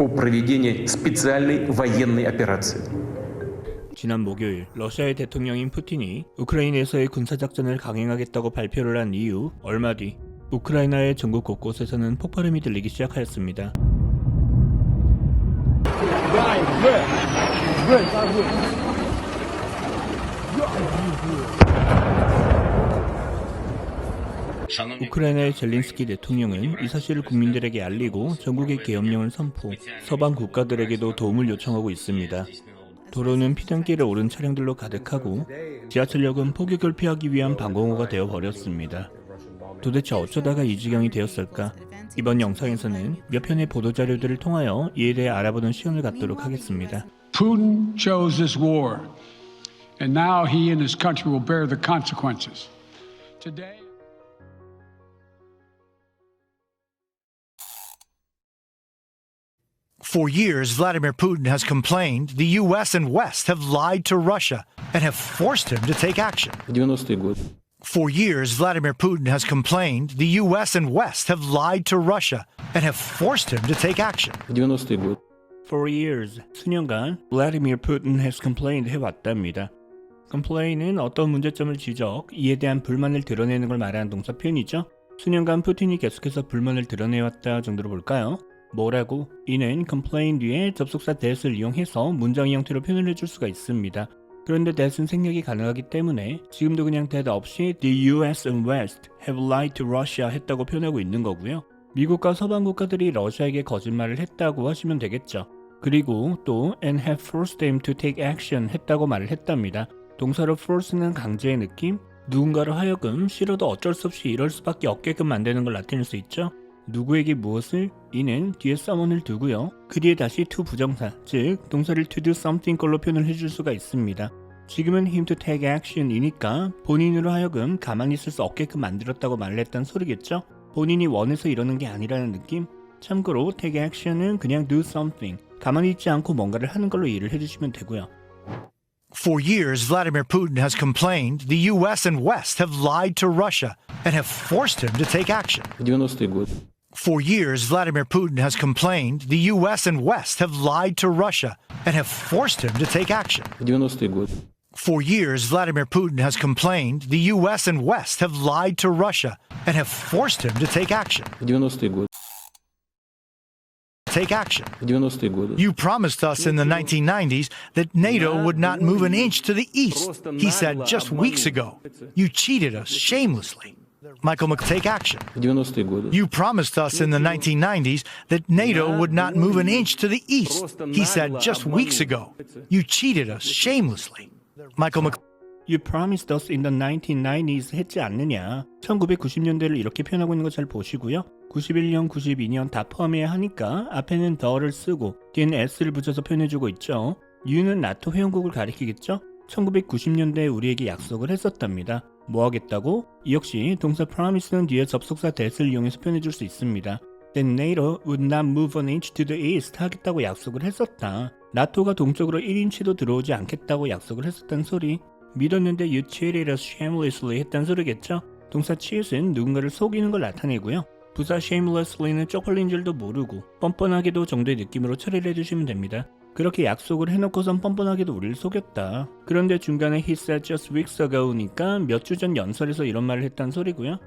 о проведении специальной военной операции. 지난 목요일 러시아의 대통령인 푸틴이 우크라이나에서의 군사작전을 강행하겠다고 발표를 한 이후 얼마 뒤 우크라이나의 전국 곳곳에서는 폭발음이 들리기 시작하였습니다. 우크라이나의 젤린스키 대통령은 이 사실을 국민들에게 알리고 전국의 계엄령을 선포, 서방 국가들에게도 도움을 요청하고 있습니다. 도로는 피난길을 오른 차량들로 가득하고 지하철역은 폭격을 피하기 위한 방공호가 되어버렸습니다. 도대체 어쩌다가 이 지경이 되었을까? 이번 영상에서는 몇 편의 보도자료들을 통하여 이에 대해 알아보는 시간을 갖도록 하겠습니다. Putin chose this war, and now he and his country will bear the consequences. Today. For years, Vladimir Putin has complained the U.S. and West have lied to Russia and have forced him to take action. 90-е годы. For years, Vladimir Putin has complained the U.S. and West have lied to Russia and have forced him to take action. 90-е годы. For years, 수년간 Vladimir Putin has complained 해왔답니다. complain은 어떤 문제점을 지적, 이에 대한 불만을 드러내는 걸 말하는 동사 표현이죠. 수년간 푸틴이 계속해서 불만을 드러내왔다 정도로 볼까요? 뭐라고? 이는 complain 뒤에 접속사 that을 이용해서 문장의 형태로 표현을 해줄 수가 있습니다. 그런데 that은 생략이 가능하기 때문에 지금도 그냥 that 없이 the US and West have lied to Russia 했다고 표현하고 있는 거고요. 미국과 서방 국가들이 러시아에게 거짓말을 했다고 하시면 되겠죠. 그리고 또 and have forced them to take action 했다고 말을 했답니다. 동사로 force는 강제의 느낌? 누군가로 하여금 싫어도 어쩔 수 없이 이럴 수밖에 없게끔 만드는 걸 나타낼 수 있죠. 누구에게 무엇을? 이는 뒤에 someone을 두고요. 그 뒤에 다시 to 부정사, 즉 동사를 to do something 걸로 표현을 해줄 수가 있습니다. 지금은 him to take action 이니까 본인으로 하여금 가만히 있을 수 없게끔 만들었다고 말을 했다는 소리겠죠? 본인이 원해서 이러는 게 아니라는 느낌? 참고로 take action은 그냥 do something, 가만히 있지 않고 뭔가를 하는 걸로 이해를 해주시면 되고요. For years, Vladimir Putin has complained the U.S. and West have lied to Russia and have forced him to take action. 90-е годы. For years, Vladimir Putin has complained the U.S. and West have lied to Russia and have forced him to take action. 90-е годы. For years, Vladimir Putin has complained the U.S. and West have lied to Russia and have forced him to take action. 90-е годы. Take action. 90-е годы. You promised us in the 1990s that NATO would not move an inch to the east, he said just weeks ago. You cheated us shamelessly. Michael take action. 90-е годы. You promised us in the 1990s that NATO would not move an inch to the east, he said just weeks ago. You cheated us shamelessly. Michael You promised us in the 1990s 했지 않느냐. 1990년대를 이렇게 표현하고 있는 거 잘 보시고요. 91년, 92년 다 포함해야 하니까 앞에는 the를 쓰고 뒤에는 s를 붙여서 표현해주고 있죠. U는 나토 회원국을 가리키겠죠. 1990년대에 우리에게 약속을 했었답니다. 뭐 하겠다고? 이 역시 동사 promise는 뒤에 접속사 that을 이용해서 표현해줄 수 있습니다. Then NATO would not move an inch to the east 하겠다고 약속을 했었다. 나토가 동쪽으로 1인치도 들어오지 않겠다고 약속을 했었단 소리. 믿었는데 you cheated us shamelessly 했단 소리겠죠? 동사 cheat은 누군가를 속이는 걸 나타내고요. 부사 shamelessly는 쪽팔린 줄도 모르고 뻔뻔하게도 정도의 느낌으로 처리를 해주시면 됩니다. 그렇게 약속을 해놓고선 뻔뻔하게도 우리를 속였다. 그런데 중간에 he said just weeks ago니까 몇 주 전 연설에서 이런 말을 했단 소리고요.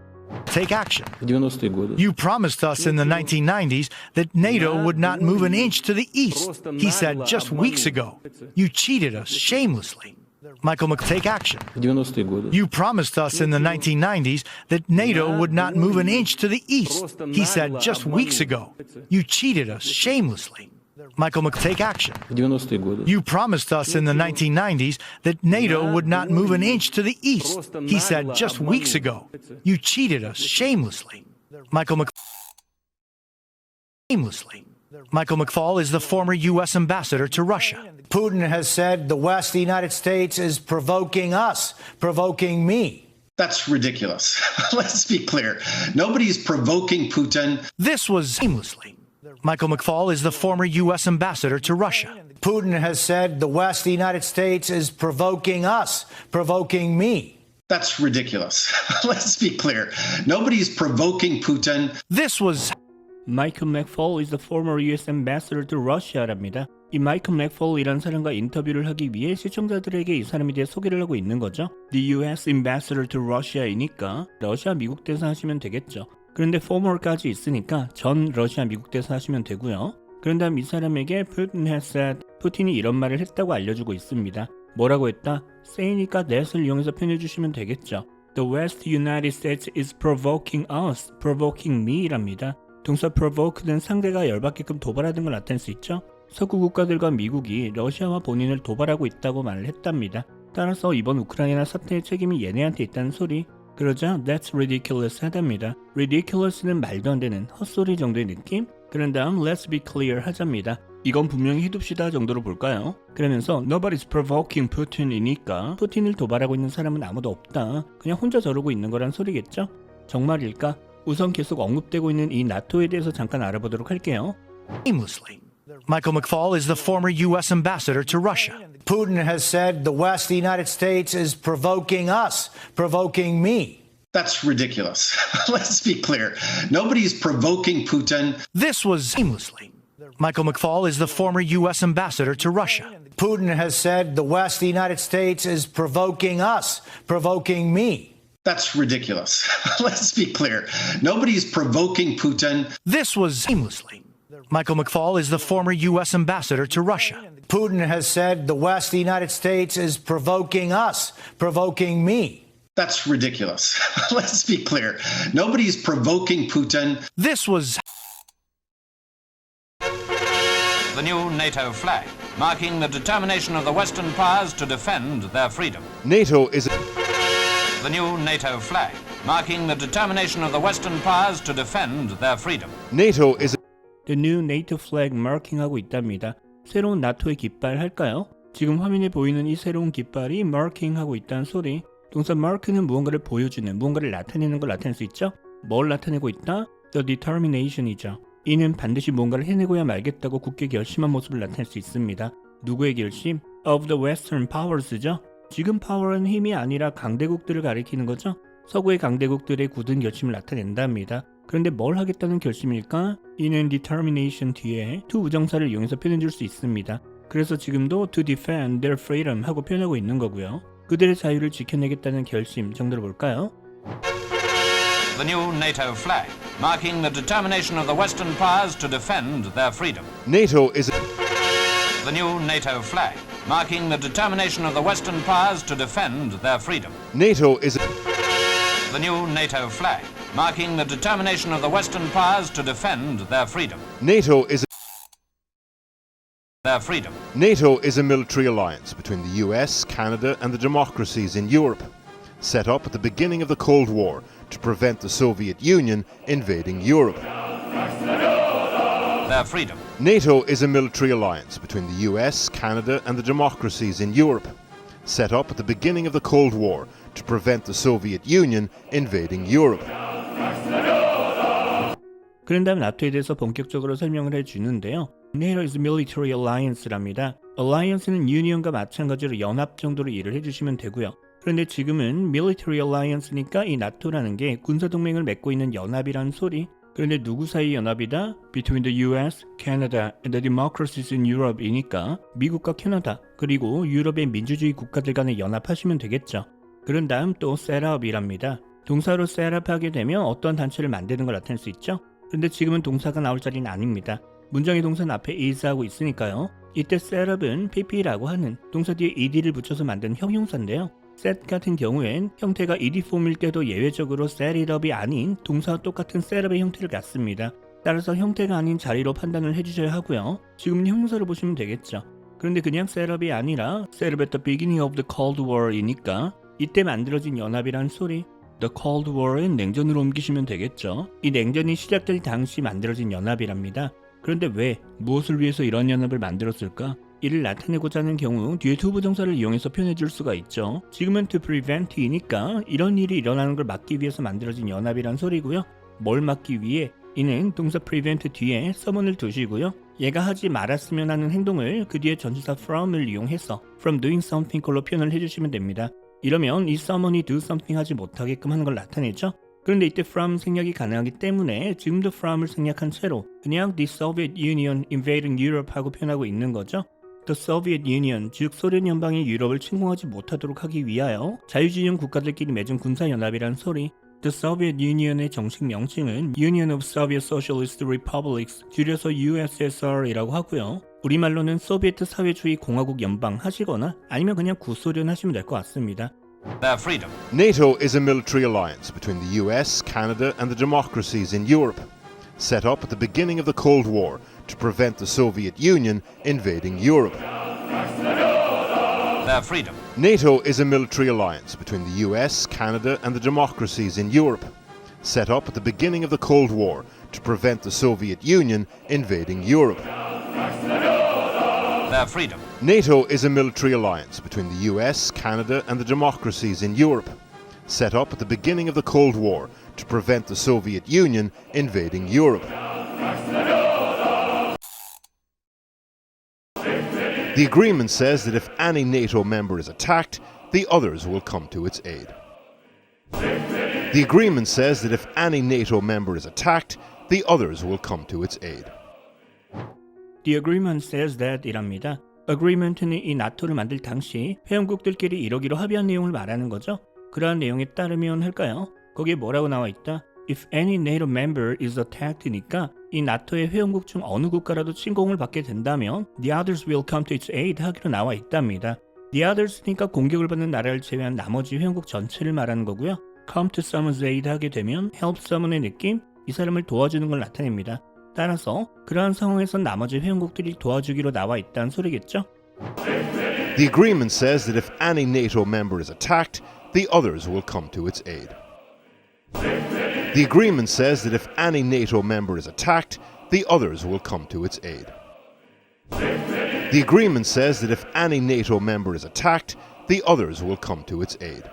take action. 90-е годы. You promised us in the 1990s that NATO would not move an inch to the east, he said just weeks ago. You cheated us shamelessly. Michael take action. 90-е годы. You promised us in the 1990s that NATO would not move an inch to the east, he said just weeks ago. You cheated us shamelessly. Michael take action. 90-е годы. You promised us in the 1990s that NATO would not move an inch to the east, he said just weeks ago. You cheated us shamelessly. Michael McFaul is the former U.S. ambassador to Russia. Putin has said the West, the United States, is provoking us, provoking me. That's ridiculous. Let's be clear. Nobody's provoking Putin. This was shamelessly. Michael McFaul is the former U.S. ambassador to Russia. Putin has said the West, the United States, is provoking us, provoking me. That's ridiculous. Let's be clear. Nobody's provoking Putin. This was Michael McFaul is the former US ambassador to Russia랍니다. 이 마이클 맥폴이라는 사람과 인터뷰를 하기 위해 시청자들에게 이 사람에 대해 소개를 하고 있는 거죠. The US ambassador to Russia이니까 러시아 미국 대사 하시면 되겠죠. 그런데 former까지 있으니까 전 러시아 미국 대사 하시면 되고요. 그런 다음 이 사람에게 Putin has said, 푸틴이 이런 말을 했다고 알려주고 있습니다. 뭐라고 했다? say니까 that을 이용해서 표현해 주시면 되겠죠. The West United States is provoking us, provoking me랍니다. 동사 provoke는 상대가 열받게끔 도발하는 걸 나타낼 수 있죠. 서구 국가들과 미국이 러시아와 본인을 도발하고 있다고 말을 했답니다. 따라서 이번 우크라이나 사태의 책임이 얘네한테 있다는 소리. 그러자 that's ridiculous 하답니다. ridiculous는 말도 안 되는 헛소리 정도의 느낌? 그런 다음 let's be clear 하자입니다. 이건 분명히 해둡시다 정도로 볼까요? 그러면서 nobody's provoking Putin이니까 푸틴을 도발하고 있는 사람은 아무도 없다. 그냥 혼자 저러고 있는 거란 소리겠죠? 정말일까? 우선 계속 언급되고 있는 이 나토에 대해서 잠깐 알아보도록 할게요. Aimlessly. Michael McFaul is the former U.S. ambassador to Russia. Putin has said the West, the United States, is provoking us, provoking me. That's ridiculous. Let's be clear. Nobody's provoking Putin. This was aimlessly. Michael McFaul is the former U.S. ambassador to Russia. Putin has said the West, the United States, is provoking us, provoking me. That's ridiculous. Let's be clear. Nobody's provoking Putin. This was aimlessly. Michael McFaul is the former U.S. ambassador to Russia. Putin has said the West, the United States, is provoking us, provoking me. That's ridiculous. Let's be clear. Nobody's provoking Putin. This was The new NATO flag, marking the determination of the Western powers to defend their freedom. NATO is The new NATO flag, marking the determination of the Western powers to defend their freedom. NATO is The new NATO flag marking하고 있답니다. 새로운 나토의 깃발 할까요? 지금 화면에 보이는 이 새로운 깃발이 marking하고 있다는 소리. 동사 mark는 무언가를 보여주는, 무언가를 나타내는 걸 나타낼 수 있죠? 뭘 나타내고 있다? The determination이죠. 이는 반드시 무언가를 해내고야 말겠다고 굳게 결심한 모습을 나타낼 수 있습니다. 누구의 결심? Of the Western powers죠. 지금 power은 힘이 아니라 강대국들을 가리키는 거죠. 서구의 강대국들의 굳은 결심을 나타낸답니다. 그런데 뭘 하겠다는 결심일까? 이는 determination 뒤에 to 부정사를 이용해서 표현해 줄 수 있습니다. 그래서 지금도 to defend their freedom 하고 표현하고 있는 거고요. 그들의 자유를 지켜내겠다는 결심 정도로 볼까요? The new NATO flag, marking the determination of the Western powers to defend their freedom. NATO is The new NATO flag, marking the determination of the Western powers to defend their freedom. NATO is The new NATO flag, marking the determination of the Western powers to defend their freedom. NATO is Their freedom. NATO is a military alliance between the US, Canada and the democracies in Europe, set up at the beginning of the Cold War to prevent the Soviet Union invading Europe. Their freedom. NATO is a military alliance between the US, Canada and the democracies in Europe, set up at the beginning of the Cold War to prevent the Soviet Union invading Europe. 그런 다음 나토에 대해서 본격적으로 설명을 해주는데요. NATO is military alliance랍니다. alliance는 union과 마찬가지로 연합 정도로 이해를 해주시면 되고요. 그런데 지금은 military alliance니까 이 나토라는 게 군사동맹을 맺고 있는 연합이라는 소리. 그런데 누구 사이 연합이다? Between the US, Canada and the democracies in Europe이니까 미국과 캐나다 그리고 유럽의 민주주의 국가들 간의 연합하시면 되겠죠. 그런 다음 또 setup이랍니다. 동사로 setup하게 되면 어떤 단체를 만드는 걸 나타낼 수 있죠. 그런데 지금은 동사가 나올 자리는 아닙니다. 문장의 동사는 앞에 is 하고 있으니까요. 이때 setup은 pp라고 하는 동사 뒤에 ed를 붙여서 만든 형용사인데요. set 같은 경우엔 형태가 ed 폼일 때도 예외적으로 set it up이 아닌 동사와 똑같은 setup의 형태를 갖습니다. 따라서 형태가 아닌 자리로 판단을 해주셔야 하고요. 지금은 형용사로 보시면 되겠죠. 그런데 그냥 setup이 아니라 set up at the beginning of the Cold War이니까 이때 만들어진 연합이란 소리. The Cold War은 냉전으로 옮기시면 되겠죠. 이 냉전이 시작될 당시 만들어진 연합이랍니다. 그런데 왜, 무엇을 위해서 이런 연합을 만들었을까? 이를 나타내고자 하는 경우 뒤에 to 부정사를 이용해서 표현해 줄 수가 있죠. 지금은 to prevent이니까 이런 일이 일어나는 걸 막기 위해서 만들어진 연합이란 소리고요. 뭘 막기 위해? 이는 동사 prevent 뒤에 someone을 두시고요. 얘가 하지 말았으면 하는 행동을 그 뒤에 전치사 from을 이용해서 from doing something 걸로 표현을 해주시면 됩니다. 이러면 이 someone이 do something 하지 못하게끔 하는 걸 나타내죠. 그런데 이때 from 생략이 가능하기 때문에 지금도 from을 생략한 채로 그냥 the Soviet Union invading Europe 하고 표현하고 있는 거죠. The Soviet Union, 즉 소련 연방이 유럽을 침공하지 못하도록 하기 위하여 자유주의형 국가들끼리 맺은 군사연합이란 소리. The Soviet Union의 정식 명칭은 Union of Soviet Socialist Republics, 줄여서 USSR이라고 하고요. 우리말로는 소비에트 사회주의 공화국 연방 하시거나 아니면 그냥 구소련 하시면 될 것 같습니다. their freedom. NATO is a military alliance between the US, Canada, and the democracies in Europe, set up at the beginning of the Cold War to prevent the Soviet Union invading Europe. Their freedom. NATO is a military alliance between the US, Canada, and the democracies in Europe, set up at the beginning of the Cold War to prevent the Soviet Union invading Europe. Their freedom. NATO is a military alliance between the US, Canada, and the democracies in Europe, set up at the beginning of the Cold War to prevent the Soviet Union invading Europe. The agreement says that if any NATO member is attacked, the others will come to its aid. The agreement says that if any NATO member is attacked, the others will come to its aid. The agreement says that 이랍니다. Agreement는 이 나토를 만들 당시 회원국들끼리 이러기로 합의한 내용을 말하는 거죠. 그러한 내용에 따르면 할까요? 거기에 뭐라고 나와 있다? If any NATO member is attacked니까 이 나토의 회원국 중 어느 국가라도 침공을 받게 된다면 the others will come to its aid 하기로 나와 있답니다. The others니까 공격을 받는 나라를 제외한 나머지 회원국 전체를 말하는 거고요. come to someone's aid 하게 되면 help someone의 느낌, 이 사람을 도와주는 걸 나타냅니다. 따라서 그러한 상황에선 나머지 회원국들이 도와주기로 나와 있다는 소리겠죠? The agreement says that if any NATO member is attacked, the others will come to its aid. The agreement says that if any NATO member is attacked, the others will come to its aid. The agreement says that if any NATO member is attacked, the others will come to its aid.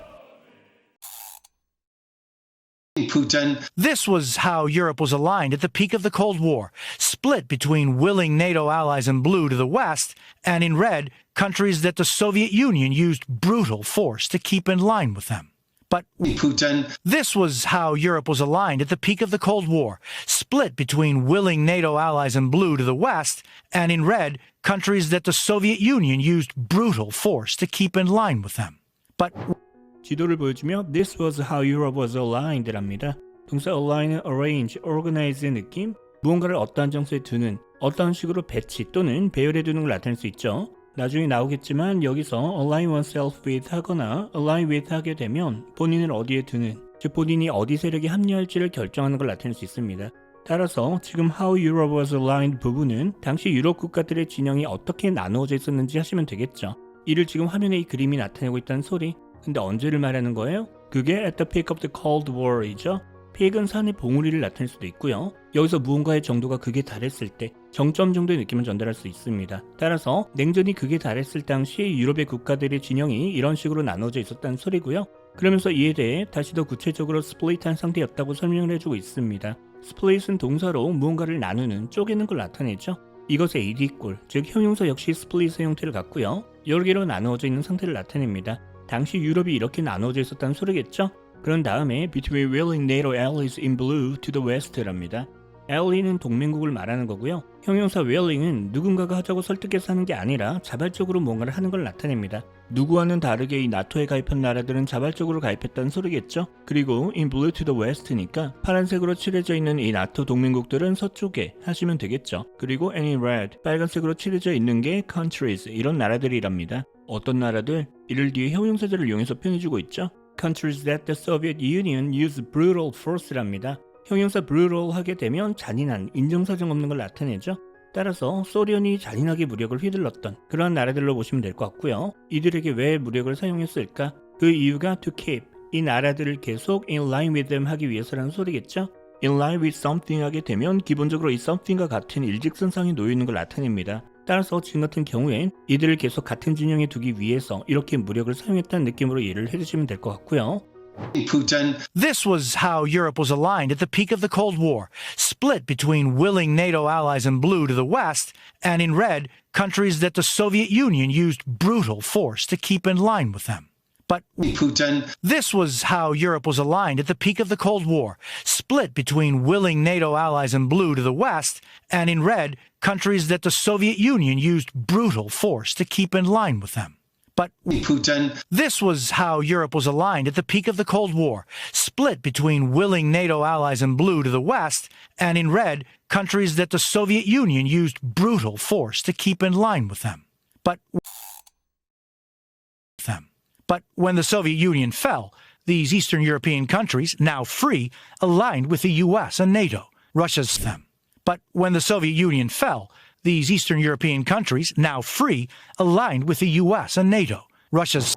Putin. This was how Europe was aligned at the peak of the Cold War, split between willing NATO allies in blue to the west, and in red, countries that the Soviet Union used brutal force to keep in line with them. But Putin. this was how Europe was aligned at the peak of the Cold War, split between willing NATO allies in blue to the west, and in red, countries that the Soviet Union used brutal force to keep in line with them. But 지도를 보여주며 This was how Europe was aligned랍니다. 동사 align은 arrange, organize의 느낌, 무언가를 어떠한 장소에 두는, 어떠한 식으로 배치 또는 배열해 두는 걸 나타낼 수 있죠. 나중에 나오겠지만 여기서 align oneself with 하거나 align with 하게 되면 본인을 어디에 두는, 즉 본인이 어디 세력에 합류할지를 결정하는 걸 나타낼 수 있습니다. 따라서 지금 how Europe was aligned 부분은 당시 유럽 국가들의 진영이 어떻게 나누어져 있었는지 하시면 되겠죠. 이를 지금 화면에 이 그림이 나타내고 있다는 소리. 근데 언제를 말하는 거예요? 그게 at the peak of the Cold War이죠. peak은 산의 봉우리를 나타낼 수도 있고요. 여기서 무언가의 정도가 극에 달했을 때 정점 정도의 느낌을 전달할 수 있습니다. 따라서 냉전이 극에 달했을 당시 유럽의 국가들의 진영이 이런 식으로 나눠져 있었다는 소리고요. 그러면서 이에 대해 다시 더 구체적으로 스플릿한 상태였다고 설명을 해주고 있습니다. 스플릿은 동사로 무언가를 나누는, 쪼개는 걸 나타내죠. 이것의 AD꼴, 즉 형용사 역시 스플릿의 형태를 갖고요. 여러 개로 나누어져 있는 상태를 나타냅니다. 당시 유럽이 이렇게 나눠져 있었다는 소리겠죠? 그런 다음에 between willing NATO allies in blue to the west랍니다. ally는 동맹국을 말하는 거고요. 형용사 willing은 누군가가 하자고 설득해서 하는 게 아니라 자발적으로 뭔가를 하는 걸 나타냅니다. 누구와는 다르게 이 나토에 가입한 나라들은 자발적으로 가입했다는 소리겠죠? 그리고 in blue to the west니까 파란색으로 칠해져 있는 이 나토 동맹국들은 서쪽에 하시면 되겠죠. 그리고 and in red, 빨간색으로 칠해져 있는 게 countries, 이런 나라들이랍니다. 어떤 나라들? 이를 뒤에 형용사들을 이용해서 표현해주고 있죠. Countries that the Soviet Union used brutal force랍니다. 형용사 brutal 하게 되면 잔인한, 인정사정 없는 걸 나타내죠. 따라서 소련이 잔인하게 무력을 휘둘렀던 그러한 나라들로 보시면 될 것 같고요. 이들에게 왜 무력을 사용했을까? 그 이유가 to keep, 이 나라들을 계속 in line with them 하기 위해서라는 소리겠죠. in line with something 하게 되면 기본적으로 이 something과 같은 일직선상에 놓여 있는 걸 나타냅니다. 따라서 지금 같은 경우엔 이들을 계속 같은 진영에 두기 위해서 이렇게 무력을 사용했다는 느낌으로 이해를 해주시면 될 것 같고요. Putin. this was how Europe was aligned at the peak of the Cold War, split between willing NATO allies in blue to the west, and in red, countries that the Soviet Union used brutal force to keep in line with them. But Putin. this was how Europe was aligned at the peak of the Cold War, split between willing NATO allies in blue to the west, and in red, countries that the Soviet Union used brutal force to keep in line with them. But Putin. this was how Europe was aligned at the peak of the Cold War, split between willing NATO allies in blue to the west, and in red, countries that the Soviet Union used brutal force to keep in line with them. But when the Soviet Union fell, these Eastern European countries, now free, aligned with the US and NATO, Russia's them. But when the Soviet Union fell, these Eastern European countries, now free, aligned with the US and NATO, Russia's.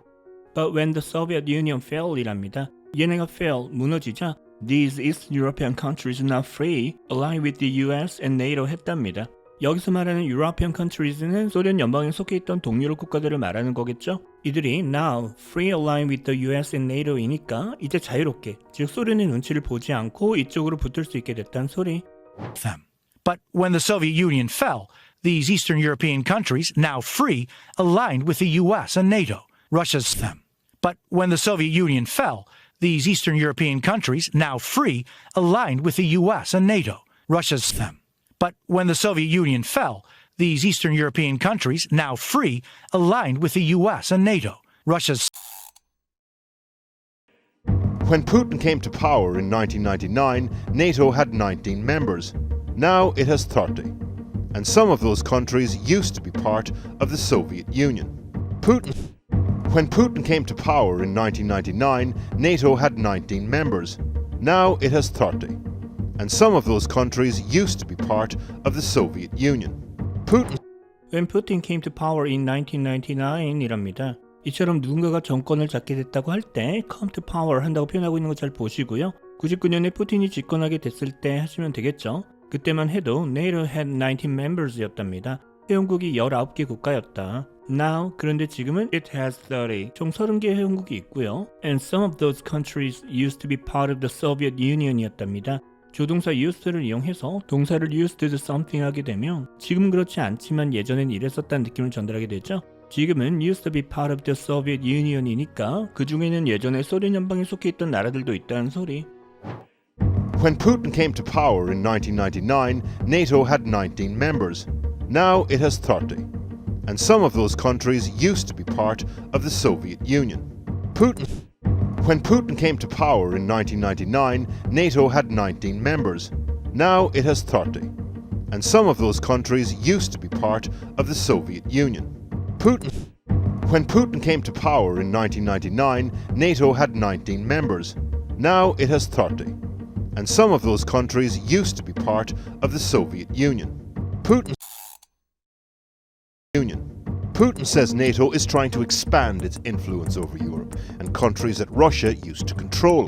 But when the Soviet Union fell이랍니다. 얘네가 fell, 무너지자 these East European countries now free, align with the US and NATO 했답니다. 여기서 말하는 European countries는 소련 연방에 속해 있던 동유럽 국가들을 말하는 거겠죠? 이들이 now free align with the US and NATO이니까 이제 자유롭게, 즉 소련의 눈치를 보지 않고 이쪽으로 붙을 수 있게 됐다는 소리. Them. But when the Soviet Union fell, these Eastern European countries, now free, aligned with the US and NATO, Russia's them. But when the Soviet Union fell, these Eastern European countries, now free, aligned with the US and NATO, Russia's them. But when the Soviet Union fell, these Eastern European countries, now free, aligned with the US and NATO, Russia's. When Putin came to power in 1999, NATO had 19 members. Now it has 30. And some of those countries used to be part of the Soviet Union. When Putin came to power in 1999, NATO had 19 members. Now it has 30. And some of those countries used to be part of the Soviet Union. When Putin came to power in 1999이랍니다. 이처럼 누군가가 정권을 잡게 됐다고 할 때 come to power 한다고 표현하고 있는 거 잘 보시고요. 99년에 푸틴이 집권하게 됐을 때 하시면 되겠죠. 그때만 해도 NATO had 19 members였답니다. 회원국이 19개 국가였다. Now, 그런데 지금은 it has 30, 총 30개 회원국이 있고요. And some of those countries used to be part of the Soviet Union이었답니다. 조동사 used를 이용해서 동사를 used to something 하게 되면 지금은 그렇지 않지만 예전엔 이랬었다는 느낌을 전달하게 되죠. 지금은 used to be part of the Soviet Union이니까 그 중에는 예전에 소련 연방에 속해 있던 나라들도 있다는 소리. When Putin came to power in 1999, NATO had 19 members. Now it has 30. And some of those countries used to be part of the Soviet Union. When Putin came to power in 1999, NATO had 19 members. Now it has 30. And some of those countries used to be part of the Soviet Union. When Putin came to power in 1999, NATO had 19 members. Now it has 30. And some of those countries used to be part of the Soviet Union. Putin says NATO is trying to expand its influence over Europe and countries that Russia used to control.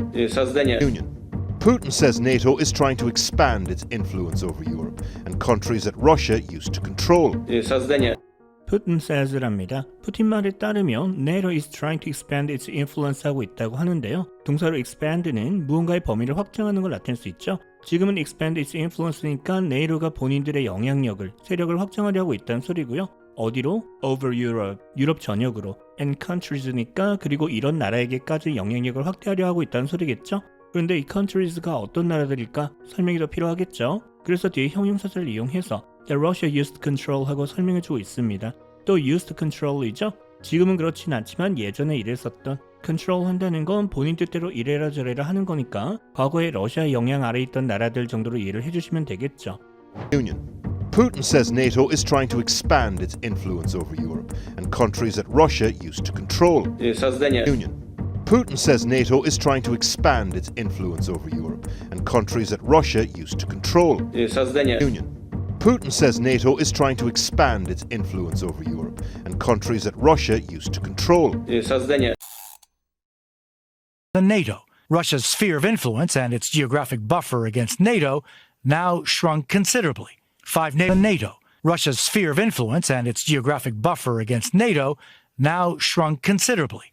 Putin says NATO is trying to expand its influence over Europe and countries that Russia used to control. Putin says랍니다. 푸틴 말에 따르면 NATO is trying to expand its influence 하고 있다고 하는데요. 동사로 expand는 무언가의 범위를 확장하는 걸 나타낼 수 있죠. 지금은 expand its influence니까 NATO가 본인들의 영향력을, 세력을 확장하려 하고 있다는 소리고요. 어디로? Over Europe, 유럽 전역으로. And countries니까 그리고 이런 나라에게까지 영향력을 확대하려 하고 있다는 소리겠죠. 그런데 이 countries가 어떤 나라들일까? 설명이 더 필요하겠죠. 그래서 뒤에 형용사를 이용해서 that Russia used to control 하고 설명해주고 있습니다. 또 used to control이죠. 지금은 그렇진 않지만 예전에 이랬었던 control 한다는 건 본인 뜻대로 이래라 저래라 하는 거니까 과거에 러시아 영향 아래 있던 나라들 정도로 이해를 해주시면 되겠죠. Putin says NATO is trying to expand its influence over Europe and countries that Russia used to control. Putin says NATO is trying to expand its influence over Europe and countries that Russia used to control. Putin says NATO is trying to expand its influence over Europe and countries that Russia used to control. NATO, Russia's sphere of influence and its geographic buffer against NATO, now shrunk considerably. NATO, Russia's sphere of influence and its geographic buffer against NATO, now shrunk considerably.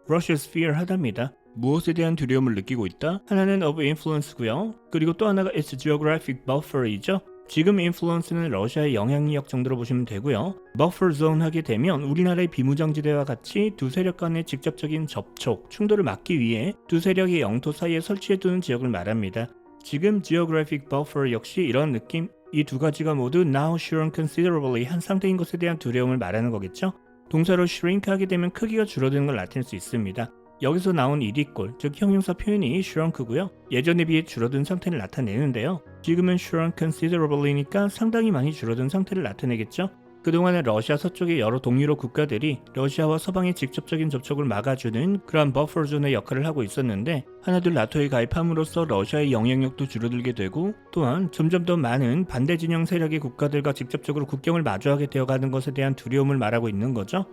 Russia's sphere 하답니다. 무엇에 대한 두려움을 느끼고 있다? 하나는 of influence고요. 그리고 또 하나가 its geographic buffer이죠. 지금 인플루언스는 러시아의 영향력 정도로 보시면 되고요. 버퍼 존 하게 되면 우리나라의 비무장지대와 같이 두 세력 간의 직접적인 접촉, 충돌을 막기 위해 두 세력의 영토 사이에 설치해두는 지역을 말합니다. 지금 geographic buffer 역시 이런 느낌, 이 두 가지가 모두 now shrunk considerably 한 상태인 것에 대한 두려움을 말하는 거겠죠. 동사로 shrink 하게 되면 크기가 줄어드는 걸 나타낼 수 있습니다. 여기서 나온 이디꼴, 즉 형용사 표현이 shrunk고요. 예전에 비해 줄어든 상태를 나타내는데요. 지금은 shrunk considerably니까 상당히 많이 줄어든 상태를 나타내겠죠. 그동안에 러시아 서쪽의 여러 동유럽 국가들이 러시아와 서방의 직접적인 접촉을 막아주는 그런 버퍼존의 역할을 하고 있었는데 하나둘 나토에 가입함으로써 러시아의 영향력도 줄어들게 되고 또한 점점 더 많은 반대 진영 세력의 국가들과 직접적으로 국경을 마주하게 되어가는 것에 대한 두려움을 말하고 있는 거죠.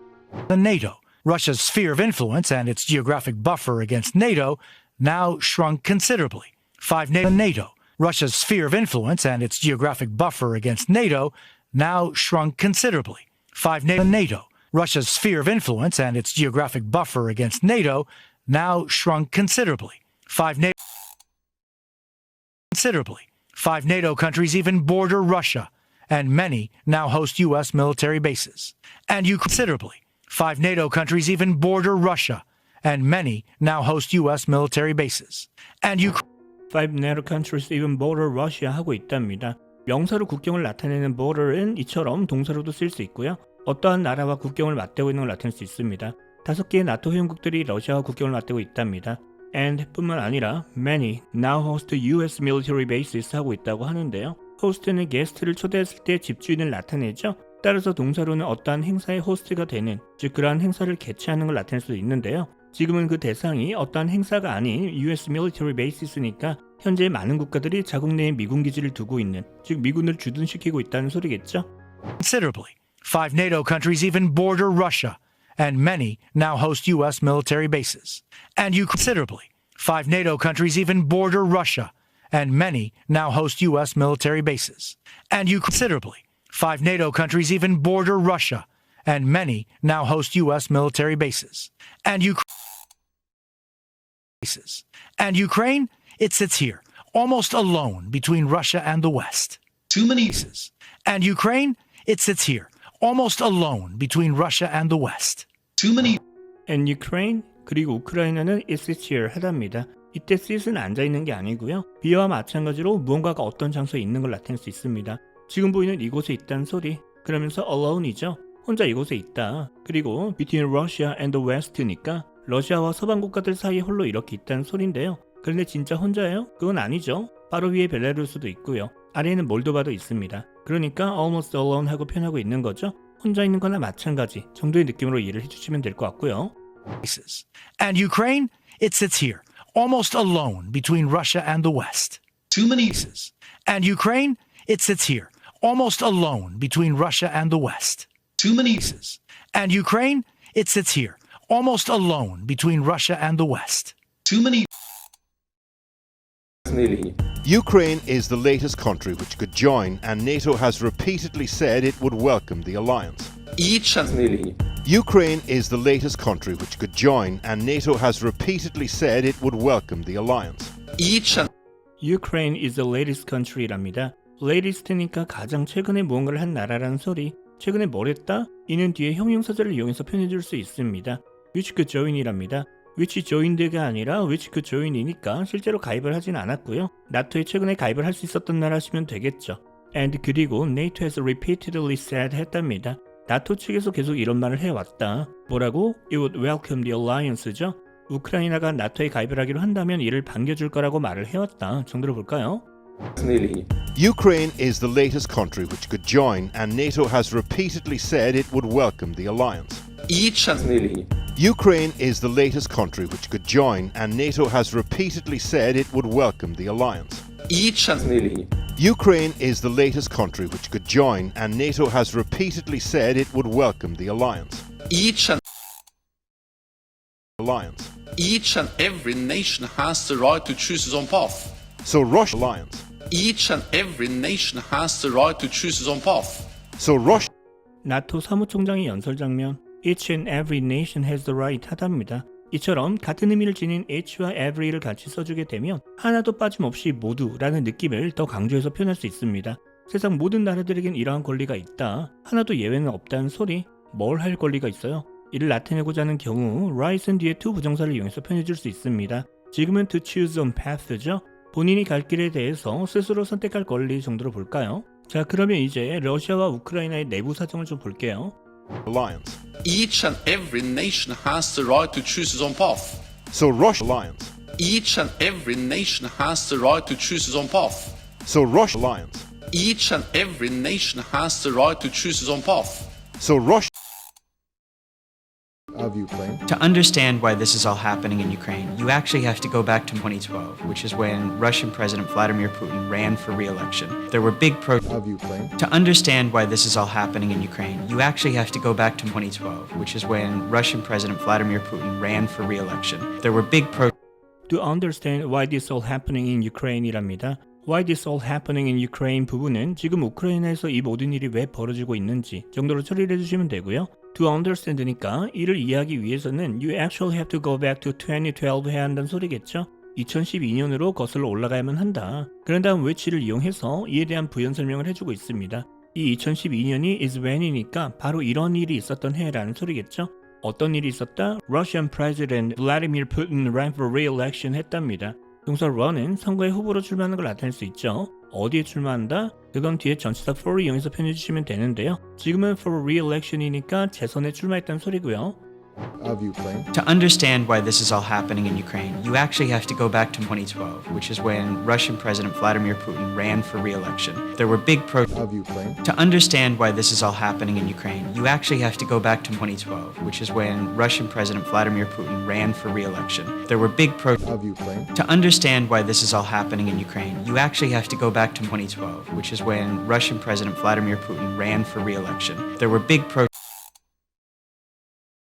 NATO. Russia's sphere of influence and its geographic buffer against NATO now shrunk considerably. 5. NATO. Russia's sphere of influence and its geographic buffer against NATO now shrunk considerably. 5. NATO. Russia's sphere of influence and its geographic buffer against NATO now shrunk considerably. 5 NATO countries even border Russia, and many now host U.S. military bases. And considerably. 5 NATO countries even border Russia, and many now host U.S. military bases. And 5 NATO countries even border Russia 하고 있답니다. 명사로 국경을 나타내는 border은 이처럼 동사로도 쓸 수 있고요. 어떠한 나라와 국경을 맞대고 있는 걸 나타낼 수 있습니다. 5개의 나토 회원국들이 러시아와 국경을 맞대고 있답니다. And 뿐만 아니라 many now host US military bases 하고 있다고 하는데요. 호스트는 게스트를 초대했을 때 집주인을 나타내죠. 따라서 동사로는 어떠한 행사의 호스트가 되는, 즉 그러한 행사를 개최하는 걸 나타낼 수도 있는데요. 지금은 그 대상이 어떠한 행사가 아닌 US military bases니까 현재 많은 국가들이 자국 내에 미군 기지를 두고 있는, 즉 미군을 주둔시키고 있다는 소리겠죠. considerably. 5 NATO countries even border Russia, and many now host U.S. military bases. And considerably. 5 NATO countries even border Russia, and many now host U.S. military bases. And considerably. 5 NATO countries even border Russia, and many now host U.S. military bases. And Ukraine, it sits here, almost alone between Russia and the West. Too many. And Ukraine, it sits here, almost alone between Russia and the West. Too many. And Ukraine, 그리고 우크라이나는 it sits here 하답니다. 이때 sit은 앉아있는 게 아니고요. be와 마찬가지로 무언가가 어떤 장소에 있는 걸 나타낼 수 있습니다. 지금 보이는 이곳에 있다는 소리, 그러면서 alone이죠. 혼자 이곳에 있다. 그리고 between Russia and the West니까 러시아와 서방 국가들 사이에 홀로 이렇게 있다는 소린데요. 그런데 진짜 혼자예요? 그건 아니죠. 바로 위에 벨라루스도 있고요. 아래에는 몰도바도 있습니다. 그러니까 almost alone 하고 표현하고 있는 거죠. 혼자 있는 거나 마찬가지 정도의 느낌으로 이해를 해주시면 될 것 같고요. And Ukraine, it sits here, almost alone between Russia and the West. Too many. And Ukraine, it sits here, almost alone between Russia and the West. Too many. And Ukraine, it sits here, almost alone between Russia and the West. Too many. Ukraine is the latest country which could join, and NATO has repeatedly said it would welcome the alliance. Ukraine is the latest country which could join, and NATO has repeatedly said it would welcome the alliance. Ukraine is the latest country랍니다. latest니까 가장 최근에 무언가를 한 나라라는 소리. 최근에 뭘 했다? 이는 뒤에 형용사절을 이용해서 표현해줄 수 있습니다. which could join이랍니다. which joined가 아니라 which could join이니까 실제로 가입을 하진 않았고요. 나토에 최근에 가입을 할 수 있었던 나라 하시면 되겠죠. And 그리고 NATO has repeatedly said 했답니다. 나토 측에서 계속 이런 말을 해왔다. 뭐라고? It would welcome the alliance죠. 우크라이나가 나토에 가입을 하기로 한다면 이를 반겨줄 거라고 말을 해왔다. 정도로 볼까요? Ukraine is the latest country which could join, and NATO has repeatedly said it would welcome the alliance. Ukraine is the latest country which could join, and NATO has repeatedly said it would welcome the alliance. Ukraine is the latest country which could join, and NATO has repeatedly said it would welcome the alliance. Each and every nation has the right to choose its own path. So Russia alliance. Each and every nation has the right to choose its own path. So Russia. 나토 사무총장의 연설 장면 Each and every nation has the right 하답니다. 이처럼 같은 의미를 지닌 each와 every를 같이 써주게 되면 하나도 빠짐없이 모두라는 느낌을 더 강조해서 표현할 수 있습니다. 세상 모든 나라들에겐 이러한 권리가 있다. 하나도 예외는 없다는 소리. 뭘 할 권리가 있어요? 이를 나타내고자 하는 경우 right은 뒤에 to 부정사를 이용해서 표현해줄 수 있습니다. 지금은 to choose on path죠. 본인이 갈 길에 대해서 스스로 선택할 권리 정도로 볼까요? 자, 그러면 이제 러시아와 우크라이나의 내부 사정을 좀 볼게요. Alliance. Each and every nation has the right to choose its own path. So Russia alliance. Each and every nation has the right to choose its own path. So Russia alliance. Each and every nation has the right to choose its own path. So Russia of Ukraine. To understand why this is all happening in Ukraine, you actually have to go back to 2012, which is when Russian President Vladimir Putin ran for re-election. There were big of Ukraine. To understand why this is all happening in Ukraine, you actually have to go back to 2012, which is when Russian President Vladimir Putin ran for re-election. There were big To understand why this all happening in Ukraine이랍니다. Why this all happening in Ukraine 부분은 지금 우크라이나에서 이 모든 일이 왜 벌어지고 있는지 정도로 처리를 해주시면 되고요. To understand니까 이를 이해하기 위해서는 you actually have to go back to 2012 해야 한다는 소리겠죠. 2012년으로 거슬러 올라가야만 한다. 그런 다음 which를 이용해서 이에 대한 부연 설명을 해주고 있습니다. 이 2012년이 is when이니까 바로 이런 일이 있었던 해라는 소리겠죠. 어떤 일이 있었다? Russian President Vladimir Putin ran for re-election 했답니다. 동사 run은 선거에 후보로 출마하는 걸 나타낼 수 있죠. 어디에 출마한다? 그건 뒤에 전치사 for를 이용해서 표현해 주시면 되는데요. 지금은 for re-election이니까 재선에 출마했다는 소리고요. Of Ukraine. To understand why this is all happening in Ukraine, you actually have to go back to 2012, which is when Russian President Vladimir Putin ran for re-election. There were big of Ukraine. To understand why this is all happening in Ukraine, you actually have to go back to 2012, which is when Russian President Vladimir Putin ran for re-election. There were big of Ukraine. To understand why this is all happening in Ukraine, you actually have to go back to 2012, which is when Russian President Vladimir Putin ran for re-election. There were big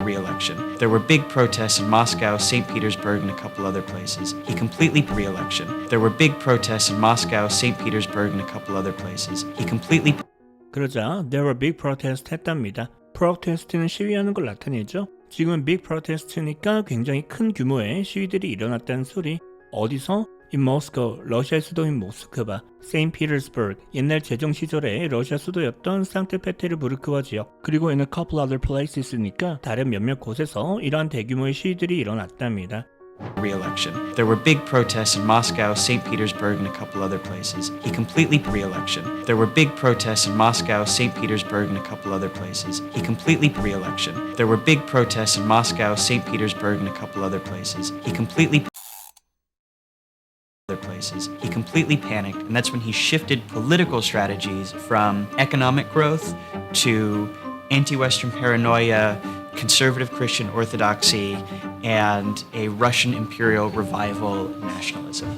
re-election. There were big protests in Moscow, St. Petersburg, and a couple other places. He completely re-election. There were big protests in Moscow, St. Petersburg, and a couple other places. He completely 그러자 there were big protests 했답니다. protest는 시위하는 걸 나타내죠. 지금은 big protest니까 굉장히 큰 규모의 시위들이 일어났다는 소리. 어디서? In Moscow, 러시아의 수도인 모스크바, St. Petersburg, 옛날 제정 시절에 러시아 수도였던 상트페테르부르크와 지역, 그리고 in a couple other places니까 다른 몇몇 곳에서 이러한 대규모의 시위들이 일어났답니다. re-election. There were big protests in Moscow, St. Petersburg, and a couple other places. He completely re-election. There were big protests in Moscow, St. Petersburg, and a couple other places. He completely re-election. There were big protests in Moscow, St. Petersburg, and a couple other places. He completely He completely panicked, and that's when he shifted political strategies from economic growth to anti-Western paranoia, conservative Christian orthodoxy, and a Russian imperial revival nationalism.